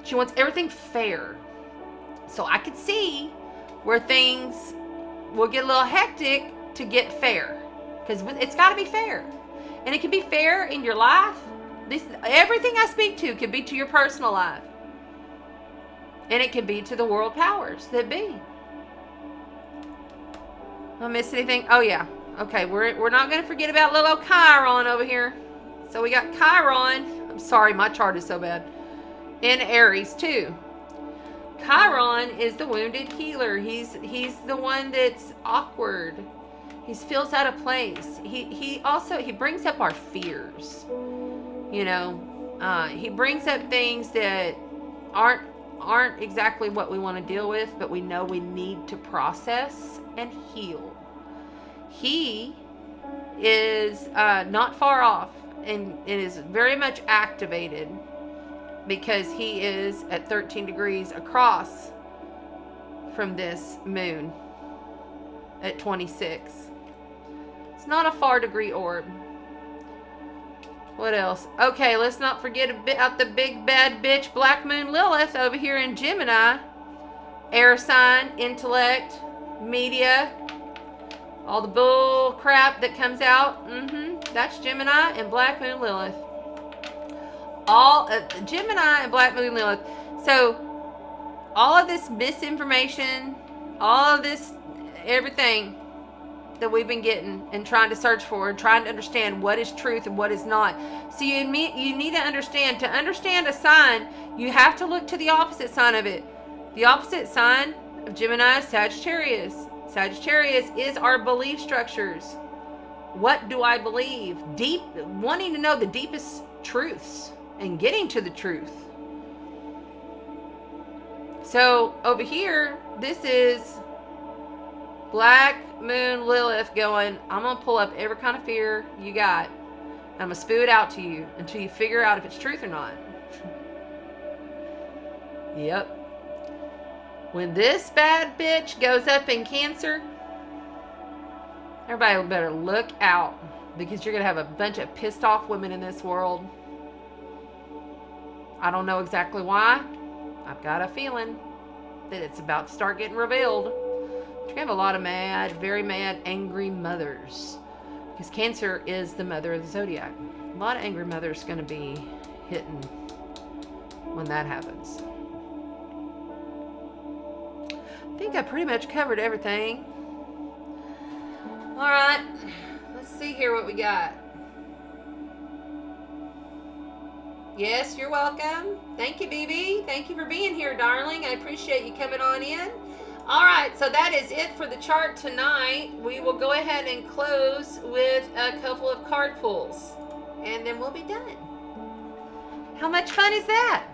She wants everything fair. So I could see where things will get a little hectic to get fair, because it's got to be fair, and it can be fair in your life. Everything I speak to can be to your personal life, and it can be to the world powers that be. I miss anything? Oh yeah. Okay, we're not going to forget about little Chiron over here. So we got Chiron. I'm sorry, my chart is so bad. In Aries too. Chiron is the wounded healer. He's the one that's awkward. He feels out of place. He brings up our fears. You know, he brings up things that aren't exactly what we want to deal with, but we know we need to process and heal. He is not far off, and it is very much activated because he is at 13 degrees across from this moon at 26. It's not a far degree orb. What else? Okay, let's not forget about the big bad bitch Black Moon Lilith over here in Gemini. Air sign, intellect, media, all the bull crap that comes out. That's Gemini and Black Moon Lilith. All Gemini and Black Moon Lilith. So all of this misinformation, all of this, everything that we've been getting and trying to search for and trying to understand what is truth and what is not. So you need to understand a sign, you have to look to the opposite sign of it. The opposite sign of Gemini is Sagittarius. Sagittarius is our belief structures. What do I believe? Deep, wanting to know the deepest truths and getting to the truth. So over here, this is Black Moon Lilith going, I'm going to pull up every kind of fear you got. I'm going to spew it out to you until you figure out if it's truth or not. Yep. When this bad bitch goes up in Cancer, everybody better look out, because you're going to have a bunch of pissed off women in this world. I don't know exactly why. I've got a feeling that it's about to start getting revealed. You're going to have a lot of mad, very mad, angry mothers, because Cancer is the mother of the zodiac. A lot of angry mothers going to be hitting when that happens. I think I pretty much covered everything. All right, let's see here what we got. Yes, you're welcome. Thank you, BB. Thank you for being here, darling. I appreciate you coming on in. All right, so that is it for the chart tonight. We will go ahead and close with a couple of card pulls, and then we'll be done. How much fun is that?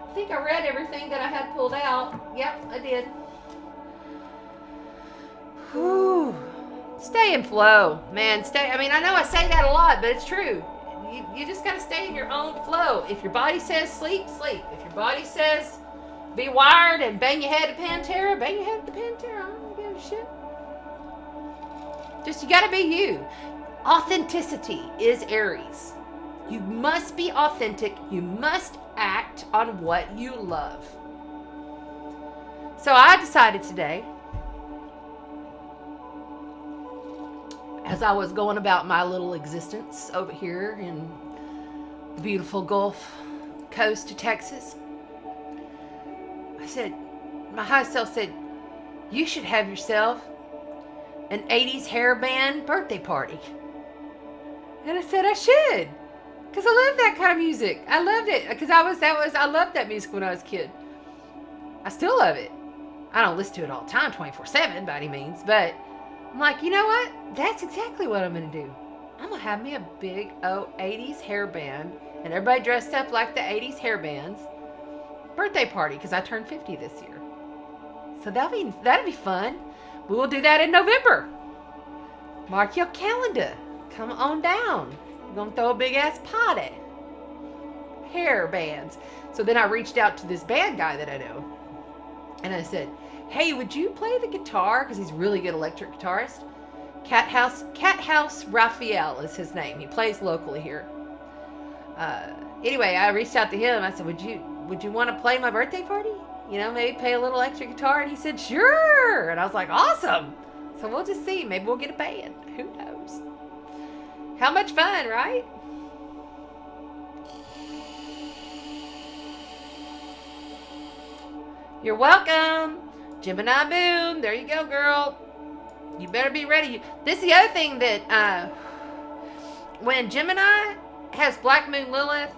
I think I read everything that I had pulled out. Yep, I did. Whew. Stay in flow, man. I mean, I know I say that a lot, but it's true. You just got to stay in your own flow. If your body says sleep, sleep. If your body says be wired and bang your head to Pantera, bang your head to Pantera. I don't give a shit. Just, you got to be you. Authenticity is Aries. You must be authentic. You must act on what you love. So I decided today, as I was going about my little existence over here in the beautiful Gulf Coast of Texas, I said, my high self said, you should have yourself an 80s hair band birthday party. And I said, I should. Because I love that kind of music. I loved it. Because I loved that music when I was a kid. I still love it. I don't listen to it all the time, 24/7 by any means. But I'm like, you know what? That's exactly what I'm going to do. I'm going to have me a big 80s hair band. And everybody dressed up like the 80s hair bands. Birthday party. Because I turned 50 this year. So that'll be fun. We will do that in November. Mark your calendar. Come on down. We're going to throw a big ass party. Hair bands. So then I reached out to this band guy that I know. And I said, hey, would you play the guitar? Because he's a really good electric guitarist. Cat House Raphael is his name. He plays locally here. Anyway, I reached out to him. I said, would you want to play my birthday party? You know, maybe play a little electric guitar? And he said, sure. And I was like, awesome. So we'll just see. Maybe we'll get a band. Who knows? How much fun, right? You're welcome. Gemini moon. There you go, girl. You better be ready. This is the other thing that when Gemini has Black Moon Lilith,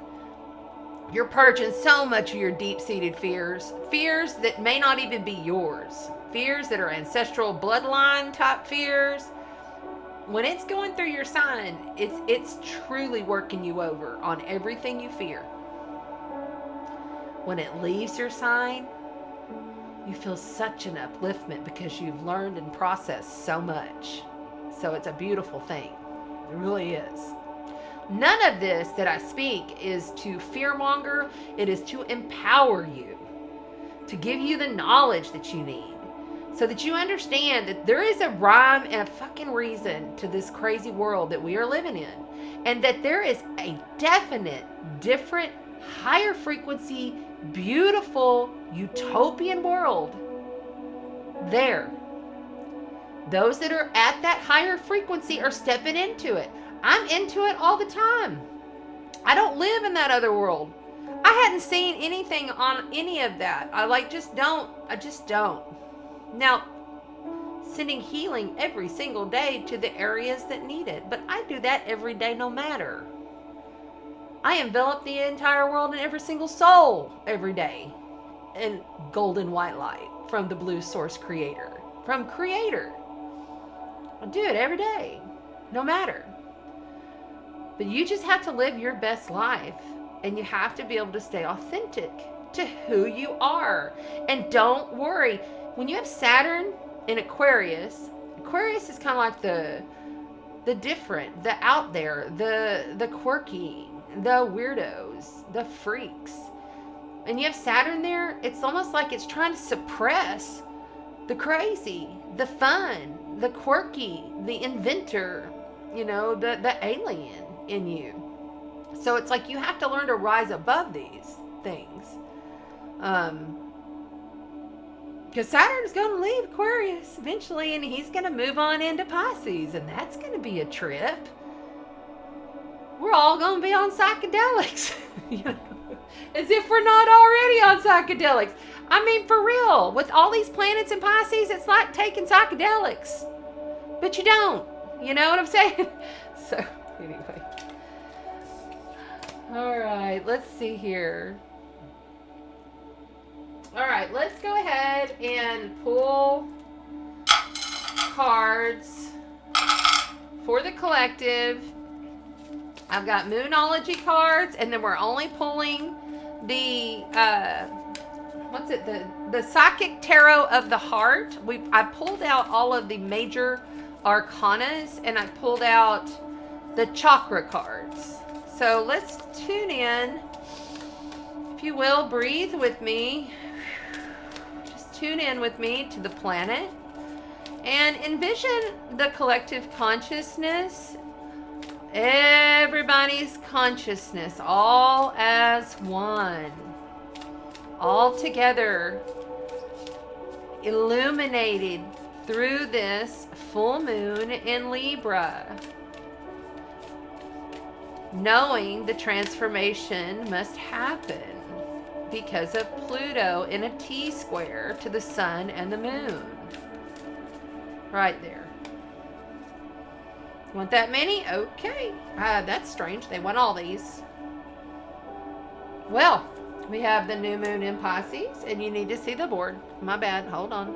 you're purging so much of your deep-seated fears. Fears that may not even be yours. Fears that are ancestral bloodline type fears. When it's going through your sign, it's truly working you over on everything you fear. When it leaves your sign, you feel such an upliftment because you've learned and processed so much. So it's a beautiful thing. It really is. None of this that I speak is to fearmonger. It is to empower you, to give you the knowledge that you need, so that you understand that there is a rhyme and a fucking reason to this crazy world that we are living in. And that there is a definite, different, higher frequency, beautiful, utopian world there. Those that are at that higher frequency are stepping into it. I'm into it all the time. I don't live in that other world. I hadn't seen anything on any of that. I just don't. Now, sending healing every single day to the areas that need it. But I do that every day no matter. I envelop the entire world and every single soul every day in golden white light from the blue source creator. From creator. I do it every day, no matter. But you just have to live your best life. And you have to be able to stay authentic to who you are. And don't worry. When you have Saturn in Aquarius, Aquarius is kind of like the different, the out there, the quirky, the weirdos, the freaks. And you have Saturn there, it's almost like it's trying to suppress the crazy, the fun, the quirky, the inventor, the alien in you. So it's like you have to learn to rise above these things. Because Saturn is going to leave Aquarius eventually, and he's going to move on into Pisces, and that's going to be a trip. We're all going to be on psychedelics, as if we're not already on psychedelics. I mean, for real, with all these planets in Pisces, it's like taking psychedelics, but you don't. You know what I'm saying? So, anyway. All right, let's see here. All right, let's go ahead and pull cards for the collective. I've got Moonology cards, and then we're only pulling the the Psychic Tarot of the Heart. I pulled out all of the major arcanas, and I pulled out the Chakra cards. So let's tune in. If you will, breathe with me. Just tune in with me to the planet and envision the collective consciousness, everybody's consciousness, all as one, all together, illuminated through this full moon in Libra. Knowing the transformation must happen because of Pluto in a T-square to the sun and the moon. Right there. Want that many? Okay. That's strange. They want all these. Well, we have the new moon in Pisces, and you need to see the board. My bad. Hold on.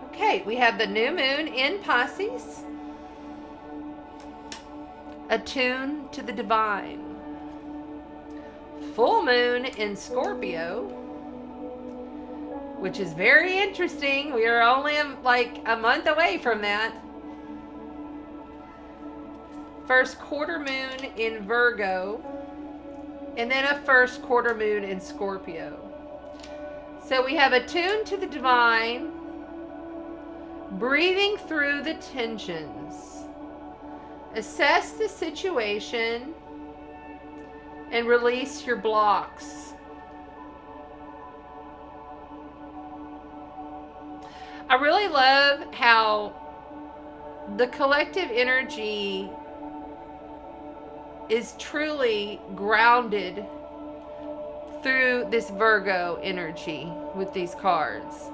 Okay, we have the new moon in Pisces. Attuned to the divine. Full moon in Scorpio, which is very interesting. We are only like a month away from that. First quarter moon in Virgo, and then a first quarter moon in Scorpio. So we have attuned to the divine, breathing through the tensions. Assess the situation and release your blocks. I really love how the collective energy is truly grounded through this Virgo energy with these cards.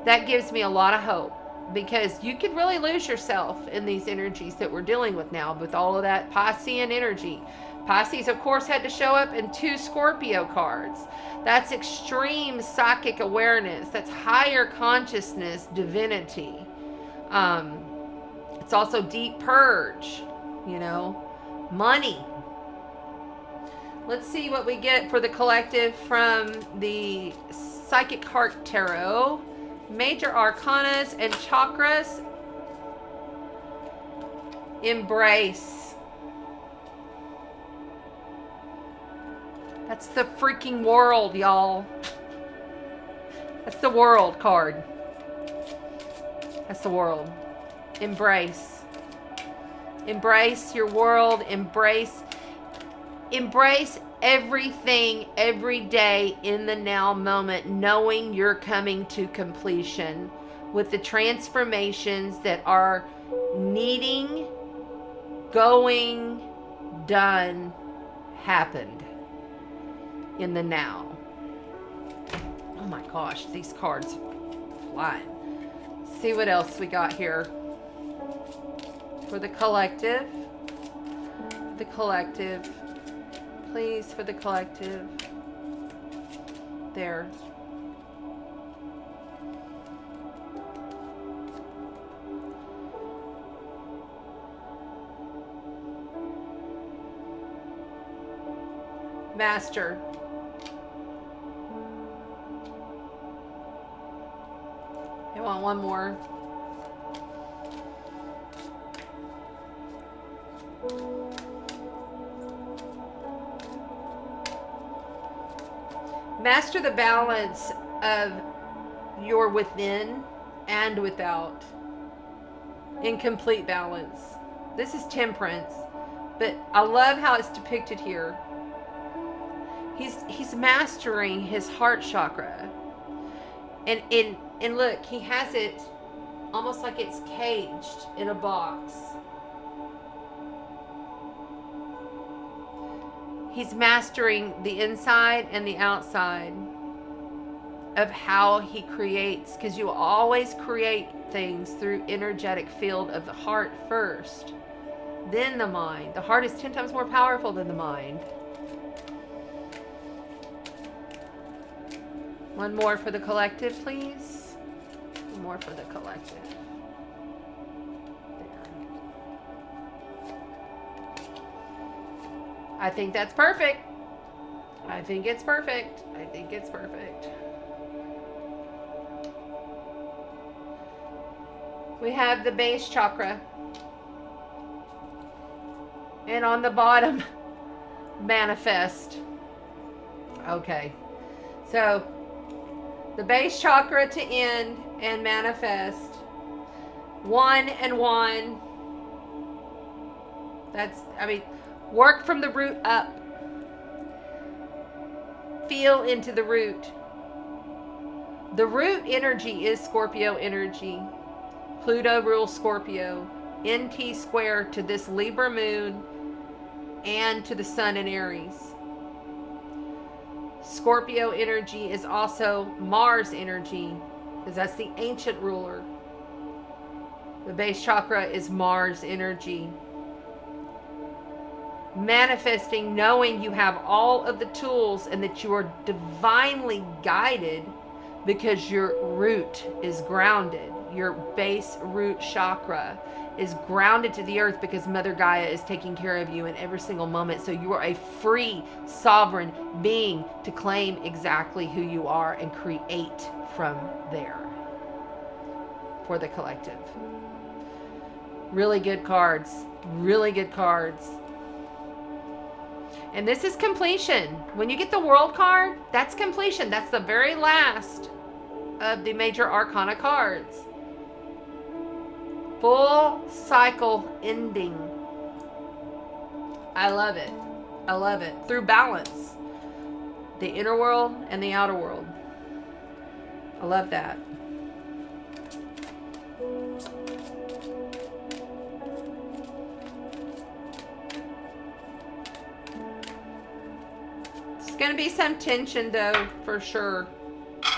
That gives me a lot of hope, because you could really lose yourself in these energies that we're dealing with now with all of that Piscean energy. Pisces, of course, had to show up in 2 Scorpio cards. That's extreme psychic awareness. That's higher consciousness, divinity. It's also deep purge, money. Let's see what we get for the collective from the Psychic Heart Tarot Major arcanas and chakras. Embrace. That's the freaking world, y'all. That's the world card. That's the world. Embrace. Embrace your world. Embrace everything every day in the now moment, knowing you're coming to completion with the transformations that are needing, going, done, happened in the now. Oh my gosh, these cards fly. See what else we got here for the collective. The collective. Please, for the collective. There. Master. I want one more. Master the balance of your within and without. In complete balance. This is temperance, but I love how it's depicted here. He's mastering his heart chakra. And look, he has it almost like it's caged in a box. He's mastering the inside and the outside of how he creates, because you always create things through energetic field of the heart first, then the mind. The heart is 10 times more powerful than the mind. One more for the collective, please. One more for the collective. I think that's perfect. I think it's perfect. I think it's perfect. We have the base chakra. And on the bottom, manifest. Okay. So, the base chakra to end and manifest. 1 and 1. That's, work from the root up. Feel into the root. The root energy is Scorpio energy. Pluto rules Scorpio. NT square to this Libra moon and to the sun in Aries. Scorpio energy is also Mars energy, because that's the ancient ruler. The base chakra is Mars energy. Manifesting, knowing you have all of the tools and that you are divinely guided because your root is grounded. Your base root chakra is grounded to the earth because Mother Gaia is taking care of you in every single moment. So you are a free, sovereign being to claim exactly who you are and create from there for the collective. Really good cards. Really good cards. And this is completion. When you get the World card, that's completion. That's the very last of the major arcana cards. Full cycle ending. I love it. I love it. Through balance. The inner world and the outer world. I love that. It's going to be some tension though, for sure.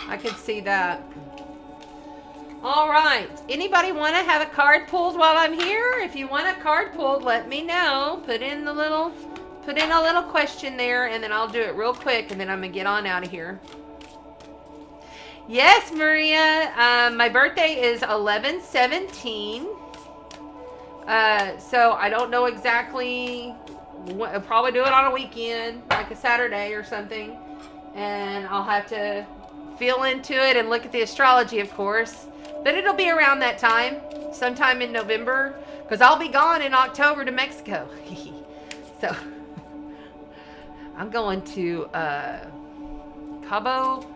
I can see that. All right. Anybody want to have a card pulled while I'm here? If you want a card pulled, let me know. Put in a little question there, and then I'll do it real quick, and then I'm going to get on out of here. Yes, Maria. My birthday is 11/17. So I don't know exactly. I'll probably do it on a weekend, like a Saturday or something. And I'll have to feel into it and look at the astrology, of course. But it'll be around that time, sometime in November, because I'll be gone in October to Mexico. So I'm going to Cabo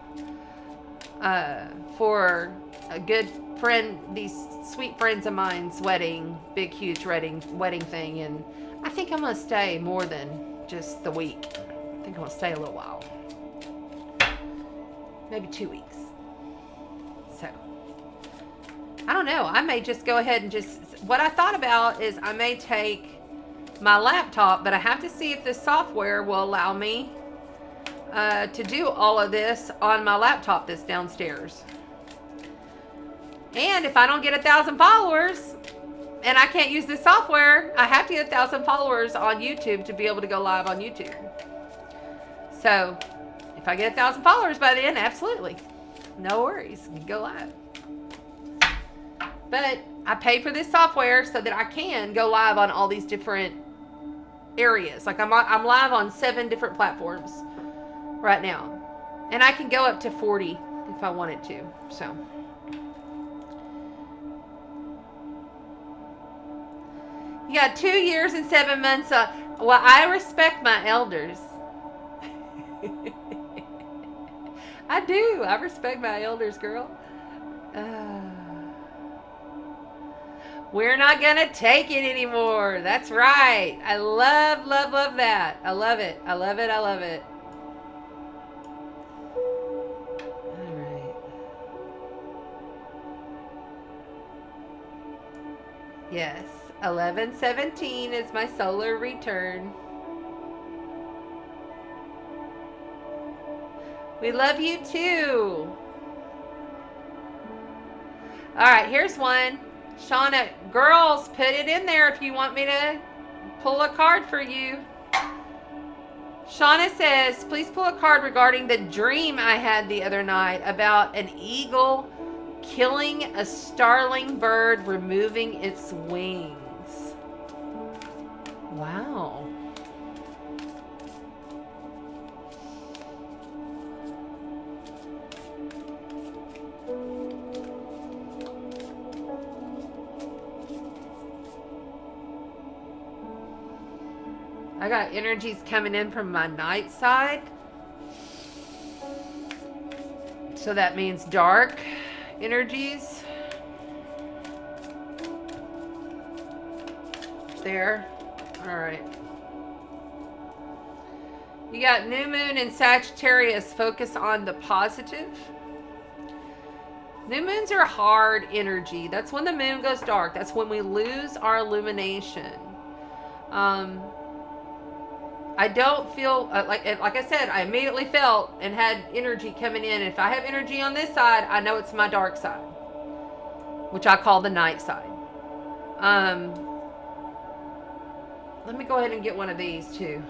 for a good friend, these sweet friends of mine's wedding, big, huge wedding thing. And I think I'm going to stay more than just the week. I think I'm going to stay a little while. Maybe 2 weeks. So, I don't know. I may just go ahead and what I thought about is I may take my laptop, but I have to see if the software will allow me to do all of this on my laptop that's downstairs. And if I don't get 1,000 followers and I can't use this software, I have to get 1,000 followers on YouTube to be able to go live on YouTube. So if I get 1,000 followers by then, absolutely. No worries. You can go live. But I pay for this software so that I can go live on all these different areas. Like I'm live on 7 different platforms right now. And I can go up to 40 if I wanted to. So you got 2 years and 7 months. Well, I respect my elders. I do. I respect my elders, girl. We're not going to take it anymore. That's right. I love, love, love that. I love it. I love it. I love it. All right. Yes. 11/17 is my solar return. We love you too. All right, here's one. Shauna, girls, put it in there if you want me to pull a card for you. Shauna says, please pull a card regarding the dream I had the other night about an eagle killing a starling bird, removing its wings. Wow. I got energies coming in from my night side. So that means dark energies. There. All right. You got new moon in Sagittarius. Focus on the positive. New moons are hard energy. That's when the moon goes dark. That's when we lose our illumination. I don't feel like I said, I immediately felt and had energy coming in. If I have energy on this side, I know it's my dark side, which I call the night side. Let me go ahead and get one of these too.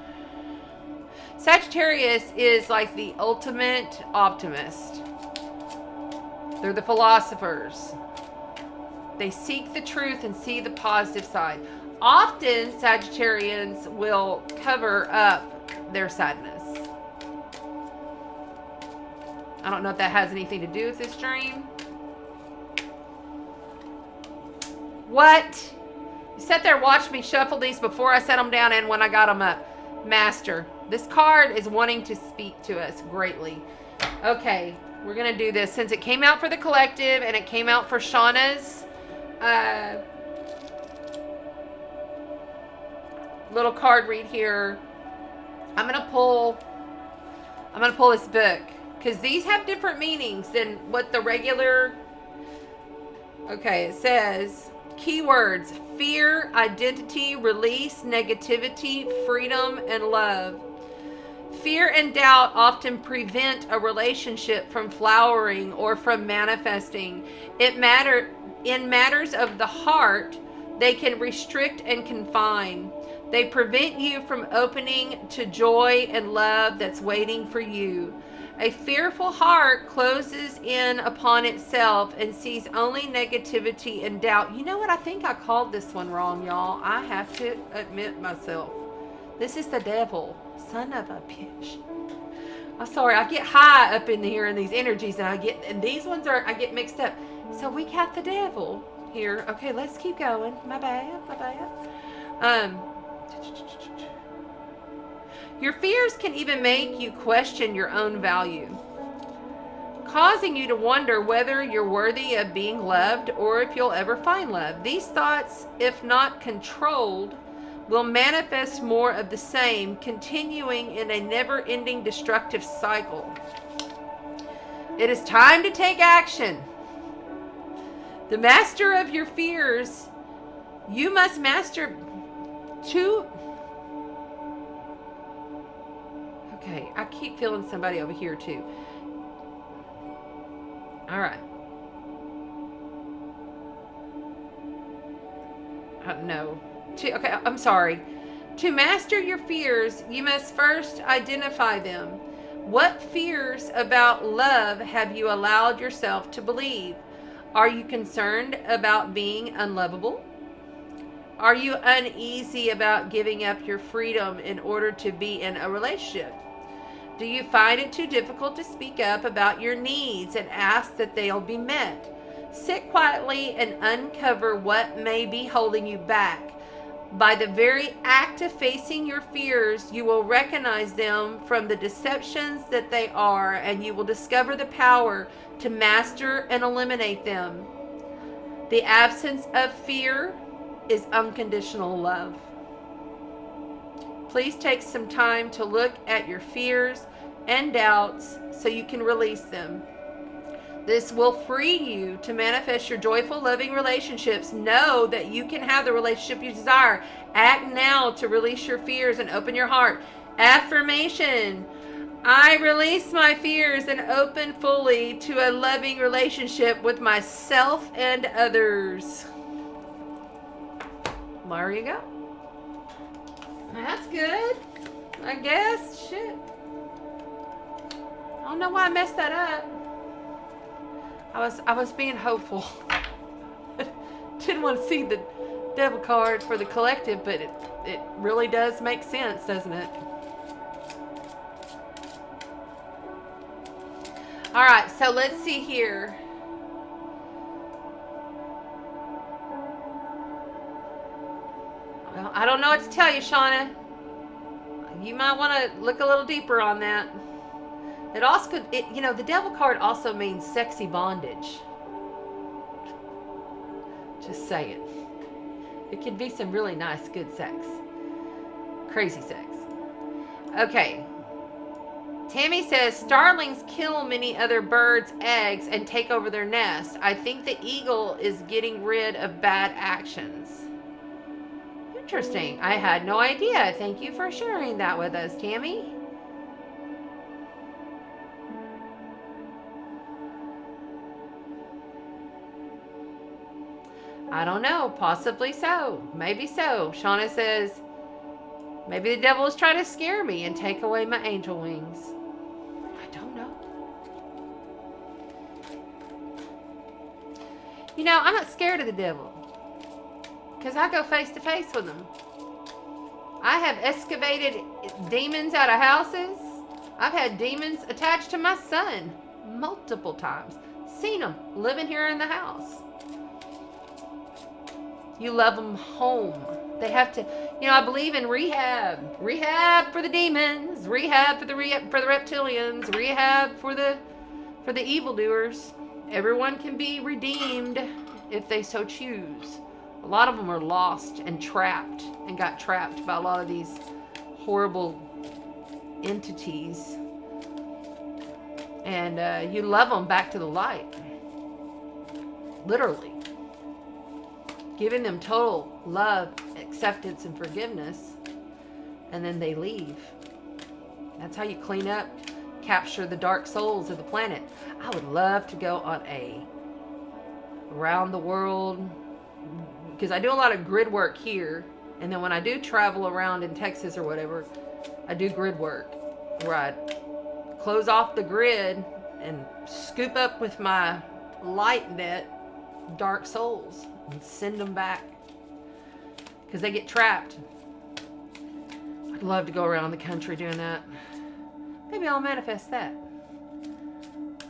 Sagittarius is like the ultimate optimist. They're the philosophers. They seek the truth and see the positive side. Often, Sagittarians will cover up their sadness. I don't know if that has anything to do with this dream. What? You sat there and watched me shuffle these before I set them down and when I got them up. Master. This card is wanting to speak to us greatly. Okay, we're going to do this. Since it came out for the collective and it came out for Shauna's little card read here, I'm going to pull this book because these have different meanings than what the regular. Okay, it says keywords: fear, identity, release, negativity, freedom, and love. Fear and doubt often prevent a relationship from flowering or from manifesting. In matters of the heart, they can restrict and confine. They prevent you from opening to joy and love that's waiting for you. A fearful heart closes in upon itself and sees only negativity and doubt. You know what? I think I called this one wrong, y'all. I have to admit myself. This is the devil. Son of a bitch. I'm sorry, I get high up in here in these energies, and these ones I get mixed up. So we got the devil here. Okay, let's keep going. My bad. Your fears can even make you question your own value, causing you to wonder whether you're worthy of being loved or if you'll ever find love. These thoughts, if not controlled, will manifest more of the same, continuing in a never-ending destructive cycle. It is time to take action. The master of your fears, you must master two. Okay, I keep feeling somebody over here too. All right. No. Okay, I'm sorry. To master your fears, you must first identify them. What fears about love have you allowed yourself to believe? Are you concerned about being unlovable? Are you uneasy about giving up your freedom in order to be in a relationship? Do you find it too difficult to speak up about your needs and ask that they'll be met? Sit quietly and uncover what may be holding you back. By the very act of facing your fears, you will recognize them from the deceptions that they are, and you will discover the power to master and eliminate them. The absence of fear is unconditional love. Please take some time to look at your fears and doubts so you can release them. This will free you to manifest your joyful, loving relationships. Know that you can have the relationship you desire. Act now to release your fears and open your heart. Affirmation. I release my fears and open fully to a loving relationship with myself and others. There you go. That's good. I guess. Shit. I don't know why I messed that up. I was being hopeful. Didn't want to see the devil card for the collective, but it really does make sense, doesn't it? All right, so let's see here. Well, I don't know what to tell you, Shauna. You might want to look a little deeper on that. It also could, the devil card also means sexy bondage. Just saying. It could be some really nice, good sex. Crazy sex. Okay. Tammy says, starlings kill many other birds' eggs and take over their nest. I think the eagle is getting rid of bad actions. Interesting. I had no idea. Thank you for sharing that with us, Tammy. I don't know. Possibly so. Maybe so. Shauna says, maybe the devil is trying to scare me and take away my angel wings. I don't know. I'm not scared of the devil. Because I go face to face with him. I have excavated demons out of houses. I've had demons attached to my son multiple times. Seen them living here in the house. You love them home. They have to, I believe in rehab. Rehab for the demons. Rehab for the reptilians. Rehab for the evildoers. Everyone can be redeemed if they so choose. A lot of them are lost and trapped and got trapped by a lot of these horrible entities. And you love them back to the light. Literally. Giving them total love, acceptance, and forgiveness. And then they leave. That's how you clean up, capture the dark souls of the planet. I would love to go on around the world, because I do a lot of grid work here. And then when I do travel around in Texas or whatever, I do grid work where I close off the grid and scoop up with my light net dark souls and send them back because they get trapped. I'd love to go around the country doing that. Maybe I'll manifest that.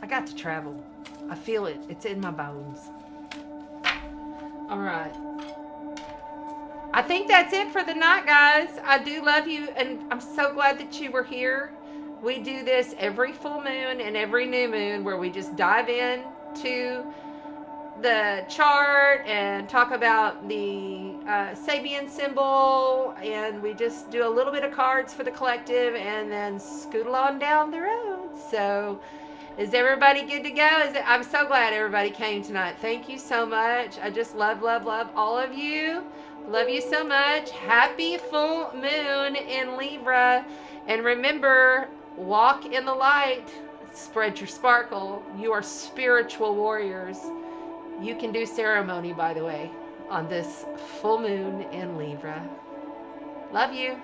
I got to travel. I feel it. It's in my bones. All right. I think that's it for the night, guys. I do love you, and I'm so glad that you were here. We do this every full moon and every new moon where we just dive in to the chart and talk about the Sabian symbol, and we just do a little bit of cards for the collective and then scoot on down the road. So is everybody good to go? I'm so glad everybody came tonight. Thank you so much. I just love all of you. Love you so much. Happy full moon in Libra. And remember, walk in the light. Spread your sparkle. You are spiritual warriors. You can do ceremony, by the way, on this full moon in Libra. Love you.